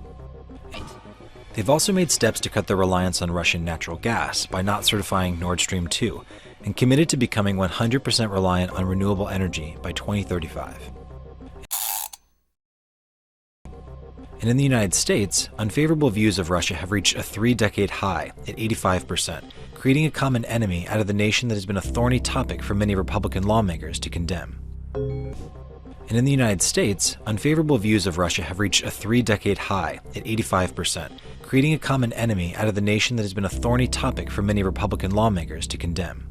They've also made steps to cut their reliance on Russian natural gas by not certifying Nord Stream 2 and committed to becoming 100% reliant on renewable energy by 2035. And in the United States, unfavorable views of Russia have reached a 3-decade high at 85%, creating a common enemy out of the nation that has been a thorny topic for many Republican lawmakers to condemn. And in the United States, unfavorable views of Russia have reached a 3-decade high at 85%, creating a common enemy out of the nation that has been a thorny topic for many Republican lawmakers to condemn.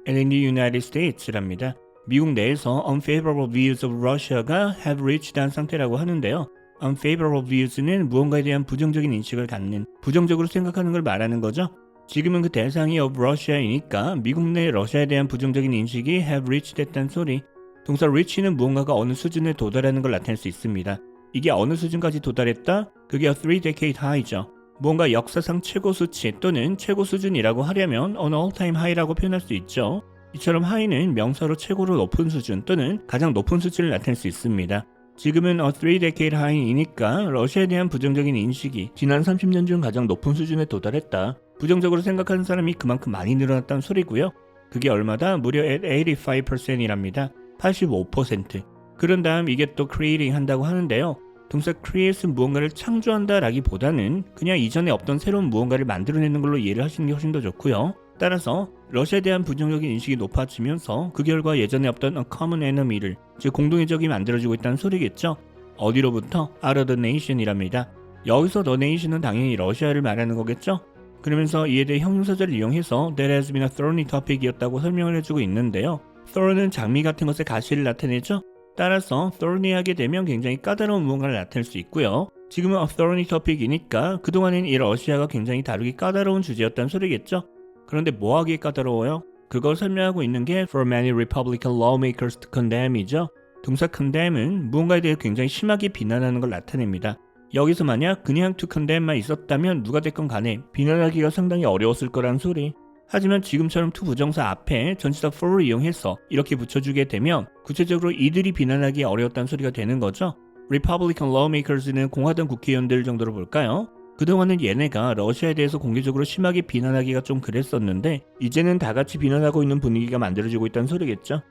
And in the United States랍니다. 미국 내에서 unfavorable views of Russia가 have reached 한 상태라고 하는데요. unfavorable views는 무언가에 대한 부정적인 인식을 갖는, 부정적으로 생각하는 걸 말하는 거죠. 지금은 그 대상이 of Russia이니까 미국 내 러시아에 대한 부정적인 인식이 have reached 됐다는 소리. 동사 reach는 무언가가 어느 수준에 도달하는 걸 나타낼 수 있습니다. 이게 어느 수준까지 도달했다? 그게 a 3-decade high죠. 무언가 역사상 최고 수치 또는 최고 수준이라고 하려면 an all-time high라고 표현할 수 있죠. 이처럼 high는 명사로 최고로 높은 수준 또는 가장 높은 수치를 나타낼 수 있습니다. 지금은 a 3-decade high이니까 러시아에 대한 부정적인 인식이 지난 30년 중 가장 높은 수준에 도달했다. 부정적으로 생각하는 사람이 그만큼 많이 늘어났다는 소리고요. 그게 얼마다? 무려 at 85%이랍니다. 85%. 그런 다음 이게 또 creating 한다고 하는데요. 동사 create은 무언가를 창조한다 라기보다는 그냥 이전에 없던 새로운 무언가를 만들어내는 걸로 이해를 하시는 게 훨씬 더 좋고요. 따라서 러시아에 대한 부정적인 인식이 높아지면서 그 결과 예전에 없던 a common enemy를, 즉 공동의 적이 만들어지고 있다는 소리겠죠. 어디로부터? out of the nation이랍니다. 여기서 the nation은 당연히 러시아를 말하는 거겠죠? 그러면서 이에 대해 형용사절을 이용해서 that has been a thorny topic이었다고 설명을 해주고 있는데요. thorn은 장미 같은 것의 가시를 나타내죠. 따라서 thorny하게 되면 굉장히 까다로운 무언가를 나타낼 수 있고요. 지금은 a thorny topic이니까 그동안엔 이 러시아가 굉장히 다루기 까다로운 주제였다는 소리겠죠. 그런데 뭐하기에 까다로워요? 그걸 설명하고 있는 게 for many Republican lawmakers to condemn이죠. 동사 condemn은 무언가에 대해 굉장히 심하게 비난하는 걸 나타냅니다. 여기서 만약 그냥 to condemn만 있었다면 누가 됐건 간에 비난하기가 상당히 어려웠을 거란 소리. 하지만 지금처럼 to 부정사 앞에 전치사 for를 이용해서 이렇게 붙여주게 되면 구체적으로 이들이 비난하기 어려웠다는 소리가 되는 거죠. Republican lawmakers는 공화당 국회의원들 정도로 볼까요? 그동안은 얘네가 러시아에 대해서 공개적으로 심하게 비난하기가 좀 그랬었는데 이제는 다 같이 비난하고 있는 분위기가 만들어지고 있다는 소리겠죠.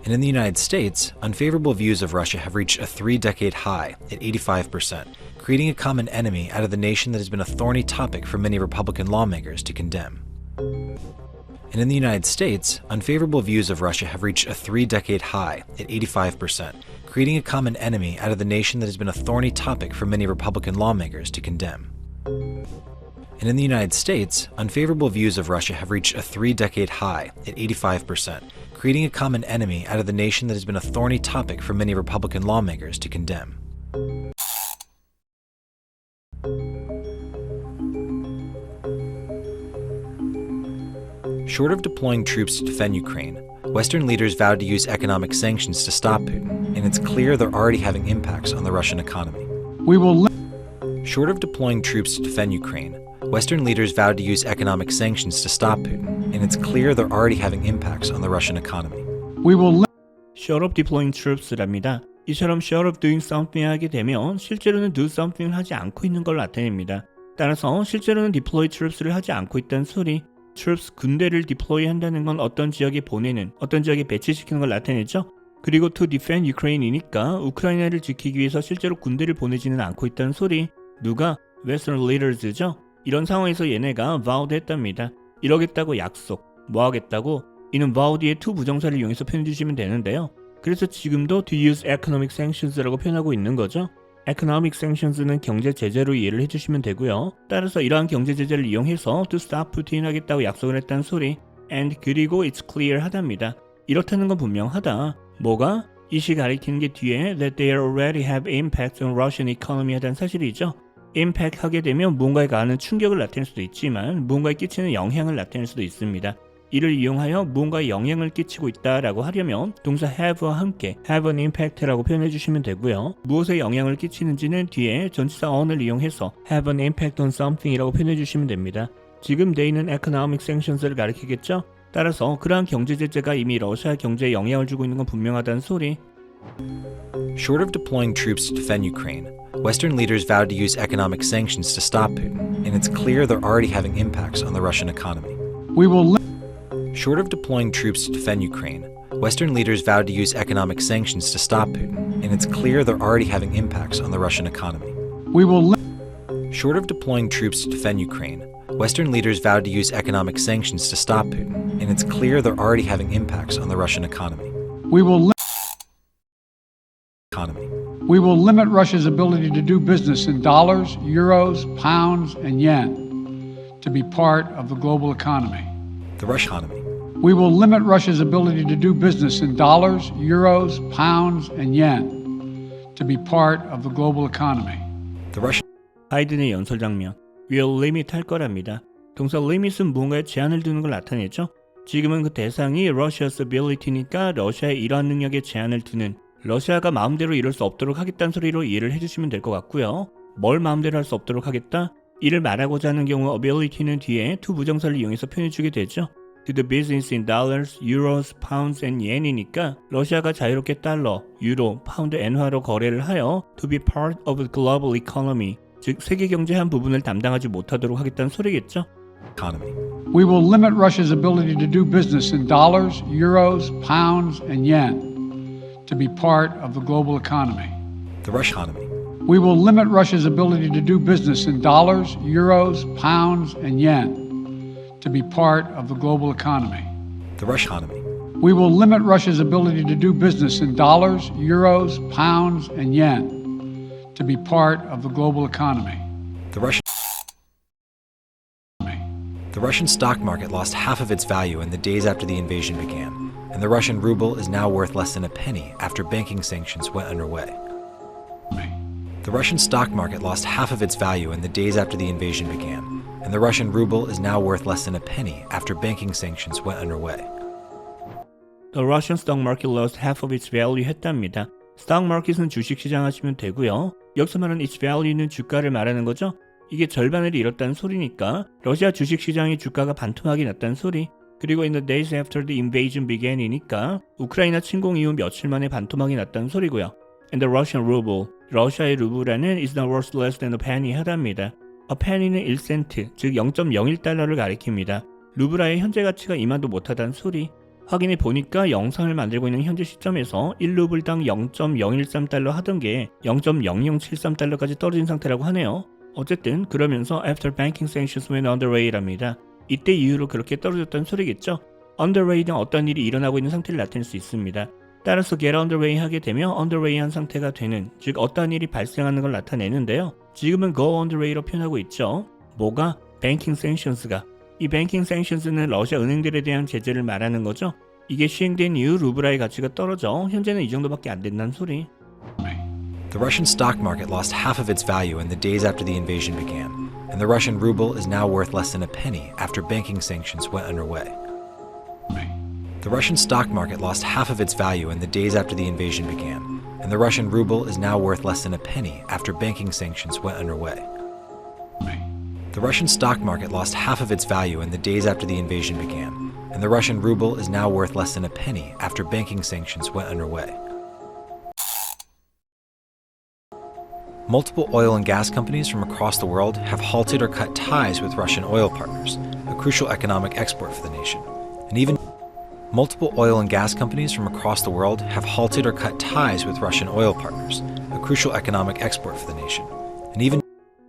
And in the United States, unfavorable views of Russia have reached a 3-decade high at 85%, creating a common enemy out of the nation that has been a thorny topic for many Republican lawmakers to condemn. And in the United States, unfavorable views of Russia have reached a 3-decade high at 85%, creating a common enemy out of the nation that has been a thorny topic for many Republican lawmakers to condemn. And in the United States, unfavorable views of Russia have reached a 3-decade high at 85%, creating a common enemy out of the nation that has been a thorny topic for many Republican lawmakers to condemn. Short of deploying troops to defend Ukraine, Western leaders vowed to use economic sanctions to stop Putin, and it's clear they're already having impacts on the Russian economy. Short of deploying troops to defend Ukraine, Western leaders vowed to use economic sanctions to stop Putin, and it's clear they're already having impacts on the Russian economy. Short of deploying troops랍니다. 이처럼 short of doing something 하게 되면 실제로는 do something을 하지 않고 있는 걸 나타냅니다. 따라서 실제로는 deploy troops를 하지 않고 있다는 소리. troops 군대를 deploy 한다는 건 어떤 지역에 보내는, 어떤 지역에 배치시키는 걸 나타내죠. 그리고 to defend Ukraine이니까 우크라이나를 지키기 위해서 실제로 군대를 보내지는 않고 있다는 소리. 누가? Western leaders죠. 이런 상황에서 얘네가 vowed 했답니다. 이러겠다고 약속, 뭐 하겠다고? 이는 vow 뒤에 to 부정사를 이용해서 표현해 주시면 되는데요. 그래서 지금도 to use economic sanctions라고 표현하고 있는 거죠. economic sanctions는 경제 제재로 이해를 해주시면 되고요. 따라서 이러한 경제 제재를 이용해서 to stop Putin 하겠다고 약속을 했다는 소리. and 그리고 it's clear 하답니다. 이렇다는 건 분명하다. 뭐가? 이시 가리키는 게 뒤에 that they already have impact on Russian economy 하다는 사실이죠. impact 하게 되면 무언가에 가하는 충격을 나타낼 수도 있지만 무언가에 끼치는 영향을 나타낼 수도 있습니다. 이를 이용하여 무언가에 영향을 끼치고 있다라고 하려면 동사 have와 함께 have an impact라고 표현해 주시면 되고요. 무엇에 영향을 끼치는지는 뒤에 전치사 on을 이용해서 have an impact on something이라고 표현해 주시면 됩니다. 지금 they는 economic sanctions를 가리키겠죠? 따라서 그러한 경제 제재가 이미 러시아 경제에 영향을 주고 있는 건 분명하다는 소리. Short of deploying troops to defend Ukraine, Western leaders vowed to use economic sanctions to stop Putin, and it's clear they're already having impacts on the Russian economy. Short of deploying troops to defend Ukraine, Western leaders vowed to use economic sanctions to stop Putin, and it's clear they're already having impacts on the Russian economy. Short of deploying troops to defend Ukraine, Western leaders vowed to use economic sanctions to stop Putin, and it's clear they're already having impacts on the Russian economy. We will limit Russia's ability to do business in dollars, euros, pounds, and yen to be part of the global economy. The Russian economy. We will limit Russia's ability to do business in dollars, euros, pounds, and yen to be part of the global economy. The Russian. 하이든의 연설 장면. will limit 할 거랍니다. 동사 limit은 무언가에 제한을 두는 걸 나타내죠. 지금은 그 대상이 Russia's ability니까 러시아의 이러한 능력에 제한을 두는, 러시아가 마음대로 이룰 수 없도록 하겠다는 소리로 이해를 해주시면 될 것 같고요. 뭘 마음대로 할 수 없도록 하겠다? 이를 말하고자 하는 경우 ability는 뒤에 to 부정사를 이용해서 표현해주게 되죠. To do business in dollars, euros, pounds, and yen이니까 러시아가 자유롭게 달러, 유로, 파운드, 엔화로 거래를 하여 to be part of the global economy, 즉 세계 경제의 한 부분을 담당하지 못하도록 하겠다는 소리겠죠. Economy. We will limit Russia's ability to do business in dollars, euros, pounds, and yen to be part of the global economy. The Russian economy. We will limit Russia's ability to do business in dollars, euros, pounds, and yen to be part of the global economy. The Russian economy. We will limit Russia's ability to do business in dollars, euros, pounds, and yen to be part of the global economy. The Russian stock market lost half of its value in the days after the invasion began, and the Russian ruble is now worth less than a penny after banking sanctions went underway. The Russian stock market lost half of its value in the days after the invasion began, and the Russian ruble is now worth less than a penny after banking sanctions went underway. The Russian stock market lost half of its value 했답니다. stock market은 주식시장 하시면 되고요. 여기서 말하는 its value는 주가를 말하는 거죠. 이게 절반을 잃었다는 소리니까 러시아 주식시장의 주가가 반토막이 났다는 소리. 그리고 in the days after the invasion began이니까 우크라이나 침공 이후 며칠 만에 반토막이 났다는 소리고요. And the Russian ruble, 러시아의 루블화는 is now worth less than a penny 하답니다. a penny는 1센트, 즉 0.01달러를 가리킵니다. 루블화의 현재 가치가 이만도 못하다는 소리. 확인해 보니까 영상을 만들고 있는 현재 시점에서 1루블당 0.013달러 하던 게 0.0073달러까지 떨어진 상태라고 하네요. 어쨌든 그러면서 after banking sanctions went underway랍니다. 이때 이후로 그렇게 떨어졌다는 소리겠죠. underway는 어떤 일이 일어나고 있는 상태를 나타낼 수 있습니다. 따라서 get underway 하게 되면 underway한 상태가 되는, 즉 어떠한 일이 발생하는 걸 나타내는데요. 지금은 go underway로 표현하고 있죠. 뭐가? banking sanctions가. 이 banking sanctions는 러시아 은행들에 대한 제재를 말하는 거죠. 이게 시행된 이후 루블화의 가치가 떨어져 현재는 이 정도밖에 안 된다는 소리. The Russian stock market lost half of its value in the days after the invasion began, and the Russian ruble is now worth less than a penny after banking sanctions went underway. The Russian stock market lost half of its value in the days after the invasion began, and the Russian ruble is now worth less than a penny after banking sanctions went underway. The Russian stock market lost half of its value in the days after the invasion began, and the Russian ruble is now worth less than a penny after banking sanctions went underway. Multiple oil and gas companies from across the world have halted or cut ties with Russian oil partners, a crucial economic export for the nation. And even multiple oil and gas companies from across the world have halted or cut ties with Russian oil partners, a crucial economic export for the nation. And even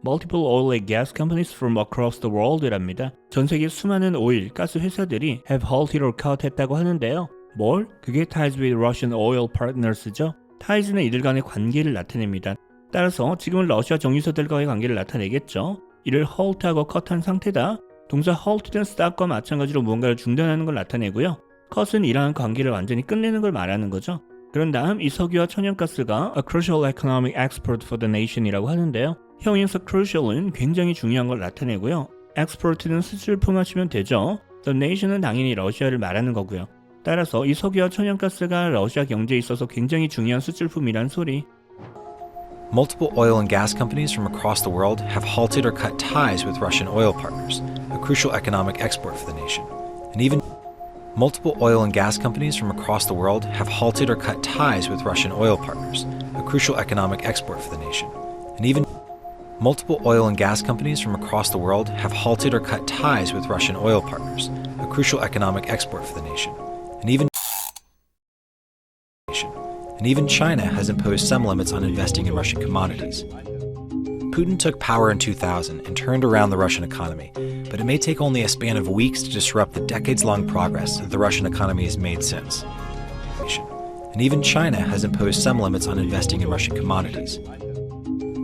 multiple oil and gas companies from across the world랍니다. 전 세계 수많은 오일, 가스 회사들이 have halted or cut 했다고 하는데요. 뭘? 그게 ties with Russian oil partners죠. ties는 이들 간의 관계를 나타냅니다. 따라서 지금은 러시아 정유소들과의 관계를 나타내겠죠. 이를 halt하고 cut한 상태다. 동사 halt는 stop과 마찬가지로 무언가를 중단하는 걸 나타내고요. cut은 이러한 관계를 완전히 끝내는 걸 말하는 거죠. 그런 다음 이 석유와 천연가스가 a crucial economic export for the nation이라고 하는데요. 형용사 crucial은 굉장히 중요한 걸 나타내고요. export는 수출품 하시면 되죠. the nation은 당연히 러시아를 말하는 거고요. 따라서 이 석유와 천연가스가 러시아 경제에 있어서 굉장히 중요한 수출품이란 소리. multiple oil and gas companies from across the world have halted or cut ties with Russian oil partners, a crucial economic export for the nation. And even multiple oil and gas companies from across the world have halted or cut ties with Russian oil partners, a crucial economic export for the nation. And even multiple oil and gas companies from across the world have halted or cut ties with Russian oil partners, a crucial economic export for the nation. And even China has imposed some limits on investing in Russian commodities. Putin took power in 2000 and turned around the Russian economy, but it may take only a span of weeks to disrupt the decades-long progress that the Russian economy has made since. And even China has imposed some limits on investing in Russian commodities.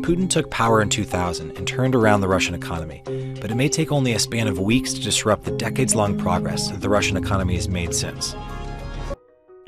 Putin took power in 2000 and turned around the Russian economy, but it may take only a span of weeks to disrupt the decades-long progress that the Russian economy has made since.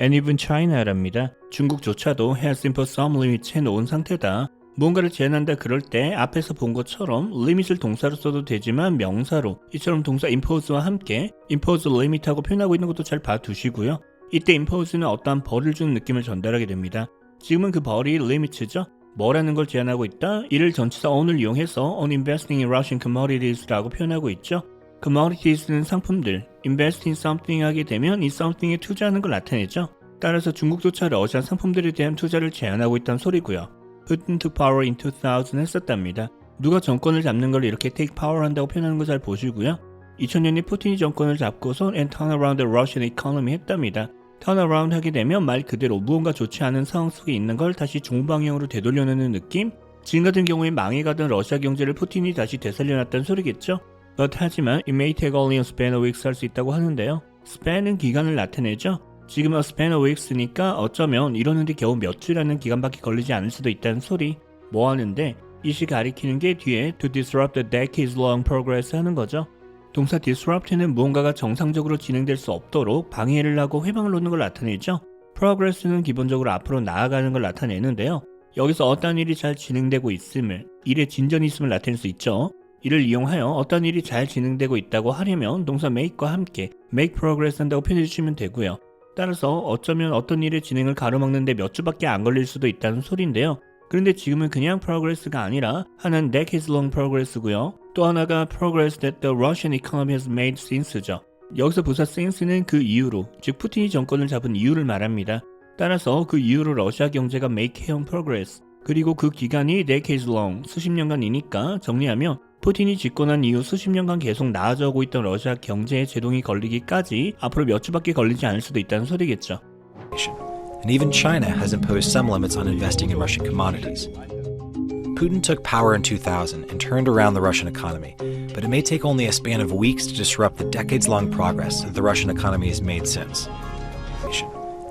And even China랍니다. 중국조차도 has imposed some limits 해놓은 상태다. 무언가를 제한한다 그럴 때 앞에서 본 것처럼 limit을 동사로 써도 되지만 명사로 이처럼 동사 impose와 함께 impose limit하고 표현하고 있는 것도 잘 봐두시고요. 이때 impose는 어떠한 벌을 주는 느낌을 전달하게 됩니다. 지금은 그 벌이 limit죠. 뭐라는 걸 제한하고 있다? 이를 전치사 on을 이용해서 on investing in Russian commodities라고 표현하고 있죠. commodities는 상품들, invest in something 하게 되면 이 something에 투자하는 걸 나타내죠. 따라서 중국조차 러시아 상품들에 대한 투자를 제한하고 있다는 소리고요. Putin took power in 2000 했었답니다. 누가 정권을 잡는 걸 이렇게 take power 한다고 표현하는 거 잘 보시고요. 2000년에 푸틴이 정권을 잡고선 and turn around the Russian economy 했답니다. turn around 하게 되면 말 그대로 무언가 좋지 않은 상황 속에 있는 걸 다시 좋은 방향으로 되돌려내는 느낌? 지금 같은 경우에 망해가던 러시아 경제를 푸틴이 다시 되살려놨다는 소리겠죠? But 하지만 it may take only a span of weeks 할 수 있다고 하는데요. span은 기간을 나타내죠. 지금 a span of weeks니까 어쩌면 이러는데 겨우 몇 주라는 기간밖에 걸리지 않을 수도 있다는 소리. 뭐 하는데 이 시 가리키는 게 뒤에 to disrupt the decades long progress 하는 거죠. 동사 disrupt는 무언가가 정상적으로 진행될 수 없도록 방해를 하고 회방을 놓는 걸 나타내죠. progress는 기본적으로 앞으로 나아가는 걸 나타내는데요. 여기서 어떤 일이 잘 진행되고 있음을, 일에 진전이 있음을 나타낼 수 있죠. 이를 이용하여 어떤 일이 잘 진행되고 있다고 하려면 동사 make과 함께 make progress 한다고 표현해 주시면 되고요. 따라서 어쩌면 어떤 일의 진행을 가로막는데 몇 주밖에 안 걸릴 수도 있다는 소리인데요. 그런데 지금은 그냥 progress가 아니라 하나는 decades long progress고요. 또 하나가 progress that the Russian economy has made since죠. 여기서 부사 since는 그 이후로, 즉 푸틴이 정권을 잡은 이유를 말합니다. 따라서 그 이후로 러시아 경제가 make 해온 progress, 그리고 그 기간이 decades long, 수십 년간이니까 정리하면 푸틴이 집권한 이후 수십 년간 계속 나아져오고 있던 러시아 경제의 제동이 걸리기까지 앞으로 몇 주밖에 걸리지 않을 수도 있다는 소리겠죠. And even China has imposed some limits on investing in Russian commodities. Putin took power in 2000 and turned around the Russian economy, but it may take only a span of weeks to disrupt the decades-long progress that the Russian economy has made since.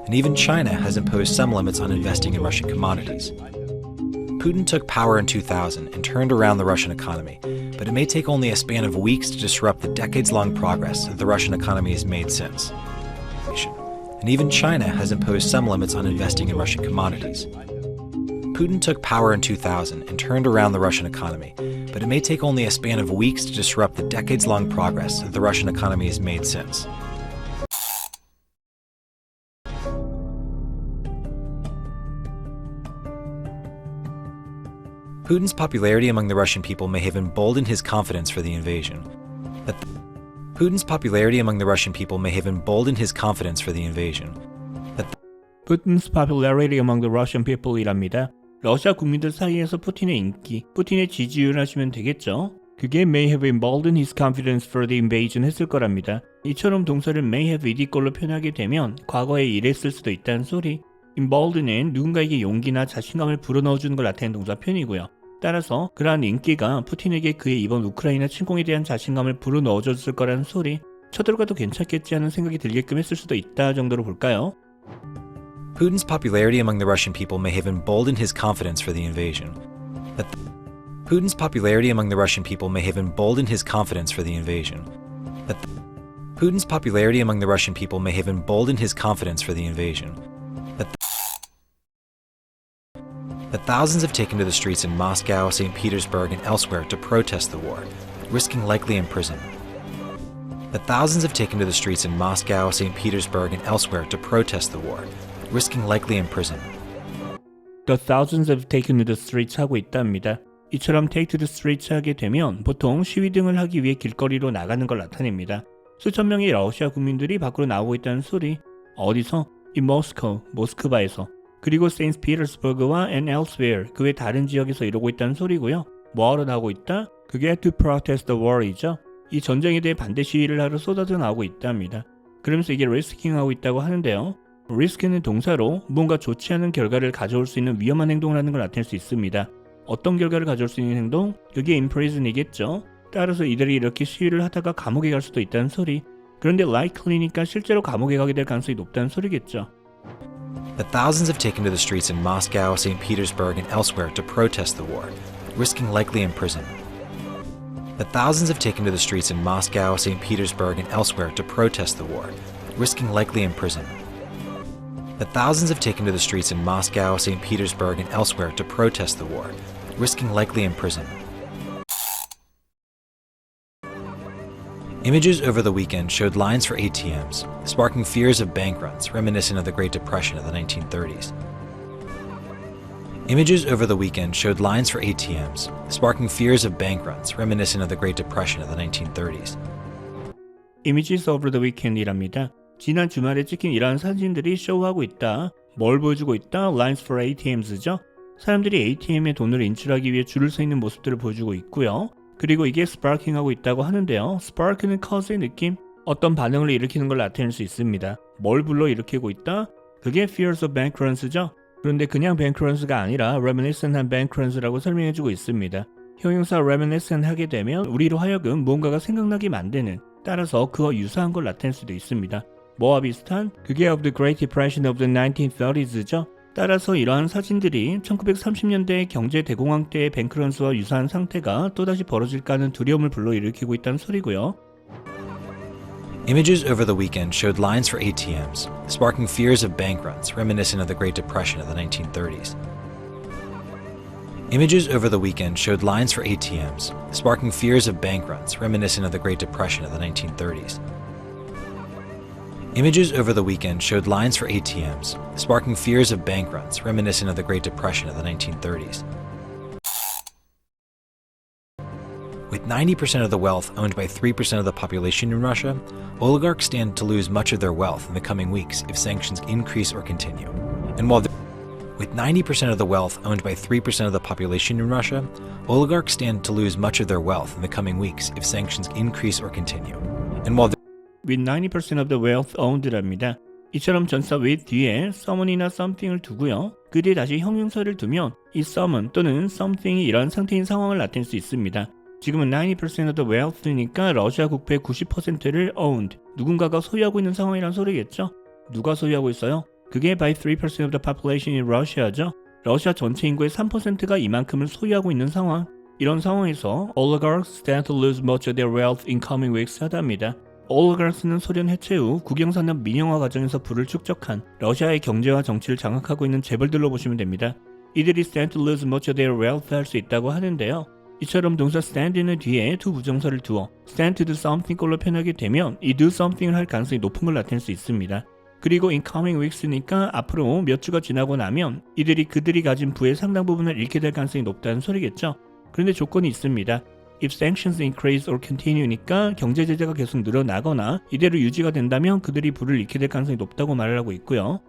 And even China has imposed some limits on investing in Russian commodities. Putin took power in 2000 and turned around the Russian economy, but it may take only a span of weeks to disrupt the decades-long progress that the Russian economy has made since. And even China has imposed some limits on investing in Russian commodities. Putin took power in 2000 and turned around the Russian economy, but it may take only a span of weeks to disrupt the decades-long progress that the Russian economy has made since. Putin's popularity among the Russian people may have emboldened his confidence for the invasion. Putin's popularity among the Russian people may have emboldened his confidence for the invasion. Putin's popularity among the Russian people이랍니다. 러시아 국민들 사이에서 푸틴의 인기, 푸틴의 지지율 하시면 되겠죠? 그게 may have emboldened his confidence for the invasion 했을 거랍니다. 이처럼 동사를 may have ed 걸로 표현하게 되면 과거에 이랬을 수도 있다는 소리. embolden은 누군가에게 용기나 자신감을 불어넣어주는 걸 나타내는 동사 표현이고요. 따라서 그러한 인기가 푸틴에게 그의 이번 우크라이나 침공에 대한 자신감을 불어넣어줬을 거라는 소리, 쳐들어가도 괜찮겠지 하는 생각이 들게끔 했을 수도 있다 정도로 볼까요? Putin's popularity among the Russian people may have emboldened his confidence for the invasion. Putin's popularity among the Russian people may have emboldened his confidence for the invasion. Putin's popularity among the Russian people may have emboldened his confidence for the invasion. That thousands have taken to the streets in Moscow, St. Petersburg, and elsewhere to protest the war, risking likely imprisonment. That thousands have taken to the streets in Moscow, St. Petersburg, and elsewhere to protest the war, risking likely imprisonment. The thousands have taken to the streets 하고 있답니다. 이처럼 take to the streets 하게 되면 보통 시위 등을 하기 위해 길거리로 나가는 걸 나타냅니다. 수천 명의 러시아 국민들이 밖으로 나오고 있다는 소리. 어디서? In Moscow, 모스크바에서. 그리고 St. Petersburg와 and elsewhere, 그 외 다른 지역에서 이러고 있다는 소리고요. 뭐하러 나오고 있다? 그게 to protest the war이죠. 이 전쟁에 대해 반대 시위를 하러 쏟아져 나오고 있답니다. 그러면서 이게 risking하고 있다고 하는데요. risk는 동사로 뭔가 좋지 않은 결과를 가져올 수 있는 위험한 행동을 하는 걸 나타낼 수 있습니다. 어떤 결과를 가져올 수 있는 행동? 그게 imprison이겠죠. 따라서 이들이 이렇게 시위를 하다가 감옥에 갈 수도 있다는 소리. 그런데 likely니까 실제로 감옥에 가게 될 가능성이 높다는 소리겠죠. That thousands have taken to the streets in Moscow, St. Petersburg, and elsewhere to protest the war, risking likely imprisonment. That thousands have taken to the streets in Moscow, St. Petersburg, and elsewhere to protest the war, risking likely imprisonment. That thousands have taken to the streets in Moscow, St. Petersburg, and elsewhere to protest the war, risking likely imprisonment. Images over the weekend showed lines for ATMs, sparking fears of bank runs reminiscent of the Great Depression of the 1930s. Images over the weekend showed lines for ATMs, sparking fears of bank runs reminiscent of the Great Depression of the 1930s. Images over the weekend이랍니다. 지난 주말에 찍힌 이러한 사진들이 쇼하고 있다. 뭘 보여주고 있다? Lines for ATMs죠. 사람들이 ATM에 돈을 인출하기 위해 줄을 서 있는 모습들을 보여주고 있고요. 그리고 이게 스파킹하고 있다고 하는데요. 스파크는 cause의 느낌? 어떤 반응을 일으키는 걸 나타낼 수 있습니다. 뭘 불러일으키고 있다? 그게 fears of bank runs죠. 그런데 그냥 bank runs가 아니라 reminiscent한 bank runs라고 설명해주고 있습니다. 형용사 reminiscent 하게 되면 우리로 하여금 무언가가 생각나게 만드는, 따라서 그와 유사한 걸 나타낼 수도 있습니다. 뭐와 비슷한? 그게 of the Great Depression of the 1930s죠. 따라서 이러한 사진들이 1930년대 경제 대공황 때의 뱅크런스와 유사한 상태가 또다시 벌어질까 하는 두려움을 불러일으키고 있다는 소리고요. Images over the weekend showed lines for ATMs, sparking fears of bank runs reminiscent of the Great Depression of the 1930s. Images over the weekend showed lines for ATMs, sparking fears of bank runs reminiscent of the Great Depression of the 1930s. Images over the weekend showed lines for ATMs, sparking fears of bank runs reminiscent of the Great Depression of the 1930s. With 90% of the wealth owned by 3% of the population in Russia, oligarchs stand to lose much of their wealth in the coming weeks if sanctions increase or continue. And with 90% of the wealth owned by 3% of the population in Russia, oligarchs stand to lose much of their wealth in the coming weeks if sanctions increase or continue. And with 90% of the wealth owned랍니다. 이처럼 전사 with 뒤에 someone이나 something을 두고요. 그 뒤에 다시 형용사를 두면 이 someone 또는 something이 이런 상태인 상황을 나타낼 수 있습니다. 지금은 90% of the wealth니까 러시아 국토의 90%를 owned, 누군가가 소유하고 있는 상황이란 소리겠죠? 누가 소유하고 있어요? 그게 by 3% of the population in Russia죠. 러시아 전체 인구의 3%가 이만큼을 소유하고 있는 상황. 이런 상황에서 oligarchs stand to lose much of their wealth in coming weeks 하답니다. oligarchs는 소련 해체 후 국영산업 민영화 과정에서 부를 축적한 러시아의 경제와 정치를 장악하고 있는 재벌들로 보시면 됩니다. 이들이 stand to lose much of their wealth 할 수 있다고 하는데요. 이처럼 동사 stand는 뒤에 두 부정사를 두어 stand to do something 꼴로 표현하게 되면 이 do something을 할 가능성이 높은 걸 나타낼 수 있습니다. 그리고 in coming weeks니까 앞으로 몇 주가 지나고 나면 이들이 그들이 가진 부의 상당 부분을 잃게 될 가능성이 높다는 소리겠죠. 그런데 조건이 있습니다. If sanctions increase or continue니까 경제 제재가 계속 늘어나거나 이대로 유지가 된다면 그들이 부를 잃게 될 가능성이 높다고 말을 하고 있고요.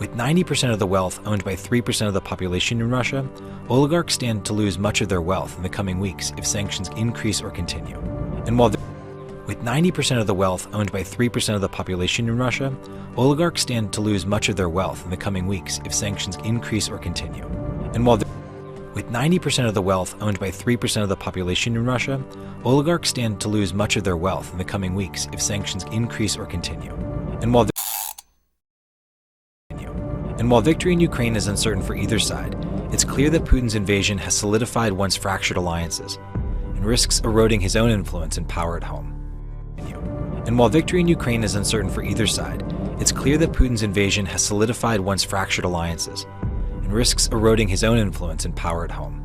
With 90% of the wealth owned by 3% of the population in Russia, oligarchs stand to lose much of their wealth in the coming weeks if sanctions increase or continue. And with 90% of the wealth owned by 3% of the population in Russia, oligarchs stand to lose much of their wealth in the coming weeks if sanctions increase or continue. And with 90% of the wealth owned by 3% of the population in Russia, oligarchs stand to lose much of their wealth in the coming weeks if sanctions increase or continue. And while victory in Ukraine is uncertain for either side, it's clear that Putin's invasion has solidified once fractured alliances and risks eroding his own influence and power at home. And while victory in Ukraine is uncertain for either side, it's clear that Putin's invasion has solidified once fractured alliances and risks eroding his own influence and power at home.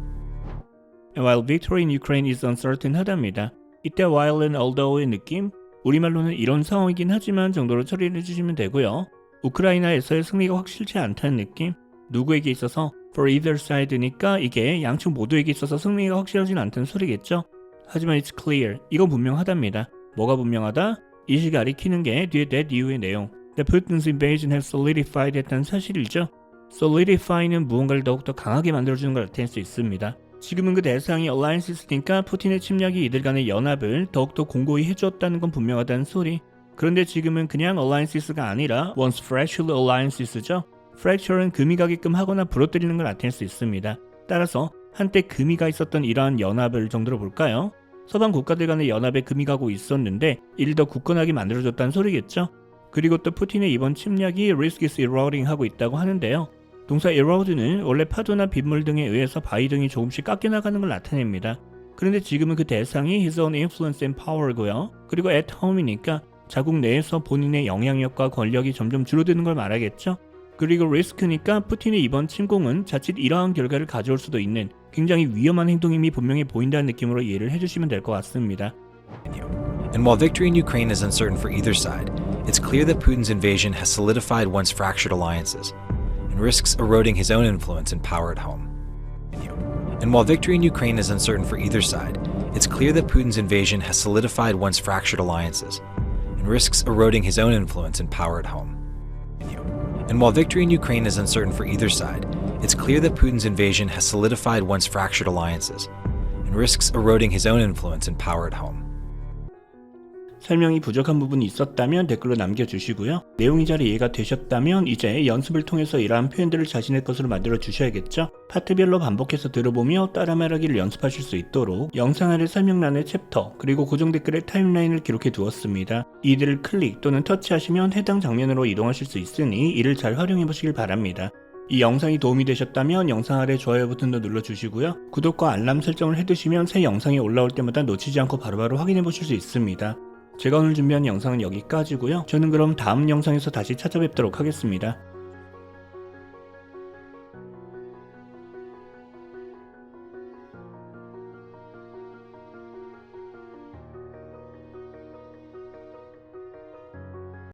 And while victory in Ukraine is uncertain 하답니다. 이때 while은 although의 느낌, 우리말로는 이런 상황이긴 하지만 정도로 처리를 해주시면 되고요. 우크라이나에서의 승리가 확실치 않다는 느낌, 누구에게 있어서 for either side니까 이게 양측 모두에게 있어서 승리가 확실하진 않다는 소리겠죠. 하지만 it's clear, 이건 분명하답니다. 뭐가 분명하다? 이 시가 가리키는 게 뒤에 that 이후의 내용. The Putin's invasion has solidified 했다는 사실이죠. solidify는 무언가를 더욱더 강하게 만들어주는 걸 나타낼 수 있습니다. 지금은 그 대상이 alliances니까 푸틴의 침략이 이들 간의 연합을 더욱더 공고히 해주었다는 건 분명하다는 소리. 그런데 지금은 그냥 alliances가 아니라 once fractured alliances죠. fracture는 금이 가게끔 하거나 부러뜨리는 걸 나타낼 수 있습니다. 따라서 한때 금이 가 있었던 이러한 연합을 정도로 볼까요? 서방 국가들 간의 연합에 금이 가고 있었는데 이를 더 굳건하게 만들어줬다는 소리겠죠. 그리고 또 푸틴의 이번 침략이 risk is eroding 하고 있다고 하는데요. 동사 erode는 원래 파도나 빗물 등에 의해서 바위 등이 조금씩 깎여나가는 걸 나타냅니다. 그런데 지금은 그 대상이 his own influence and power고요. 그리고 at home이니까 자국 내에서 본인의 영향력과 권력이 점점 줄어드는 걸 말하겠죠. 그리고 risk니까 푸틴의 이번 침공은 자칫 이러한 결과를 가져올 수도 있는 굉장히 위험한 행동임이 분명히 보인다는 느낌으로 이해를 해주시면 될 것 같습니다. And while victory in Ukraine is uncertain for either side, it's clear that Putin's invasion has solidified once fractured alliances and risks eroding his own influence and power at home. And while victory in Ukraine is uncertain for either side, it's clear that Putin's invasion has solidified once fractured alliances and risks eroding his own influence and power at home. And while victory in Ukraine is uncertain for either side, it's clear that Putin's invasion has solidified once fractured alliances and risks eroding his own influence and power at home. 설명이 부족한 부분이 있었다면 댓글로 남겨주시고요. 내용이 잘 이해가 되셨다면 이제 연습을 통해서 이러한 표현들을 자신의 것으로 만들어 주셔야겠죠. 파트별로 반복해서 들어보며 따라 말하기를 연습하실 수 있도록 영상 아래 설명란에 챕터 그리고 고정 댓글에 타임라인을 기록해 두었습니다. 이들을 클릭 또는 터치하시면 해당 장면으로 이동하실 수 있으니 이를 잘 활용해 보시길 바랍니다. 이 영상이 도움이 되셨다면 영상 아래 좋아요 버튼도 눌러주시고요. 구독과 알람 설정을 해두시면 새 영상이 올라올 때마다 놓치지 않고 바로바로 확인해 보실 수 있습니다. 제가 오늘 준비한 영상은 여기까지고요. 저는 그럼 다음 영상에서 다시 찾아뵙도록 하겠습니다.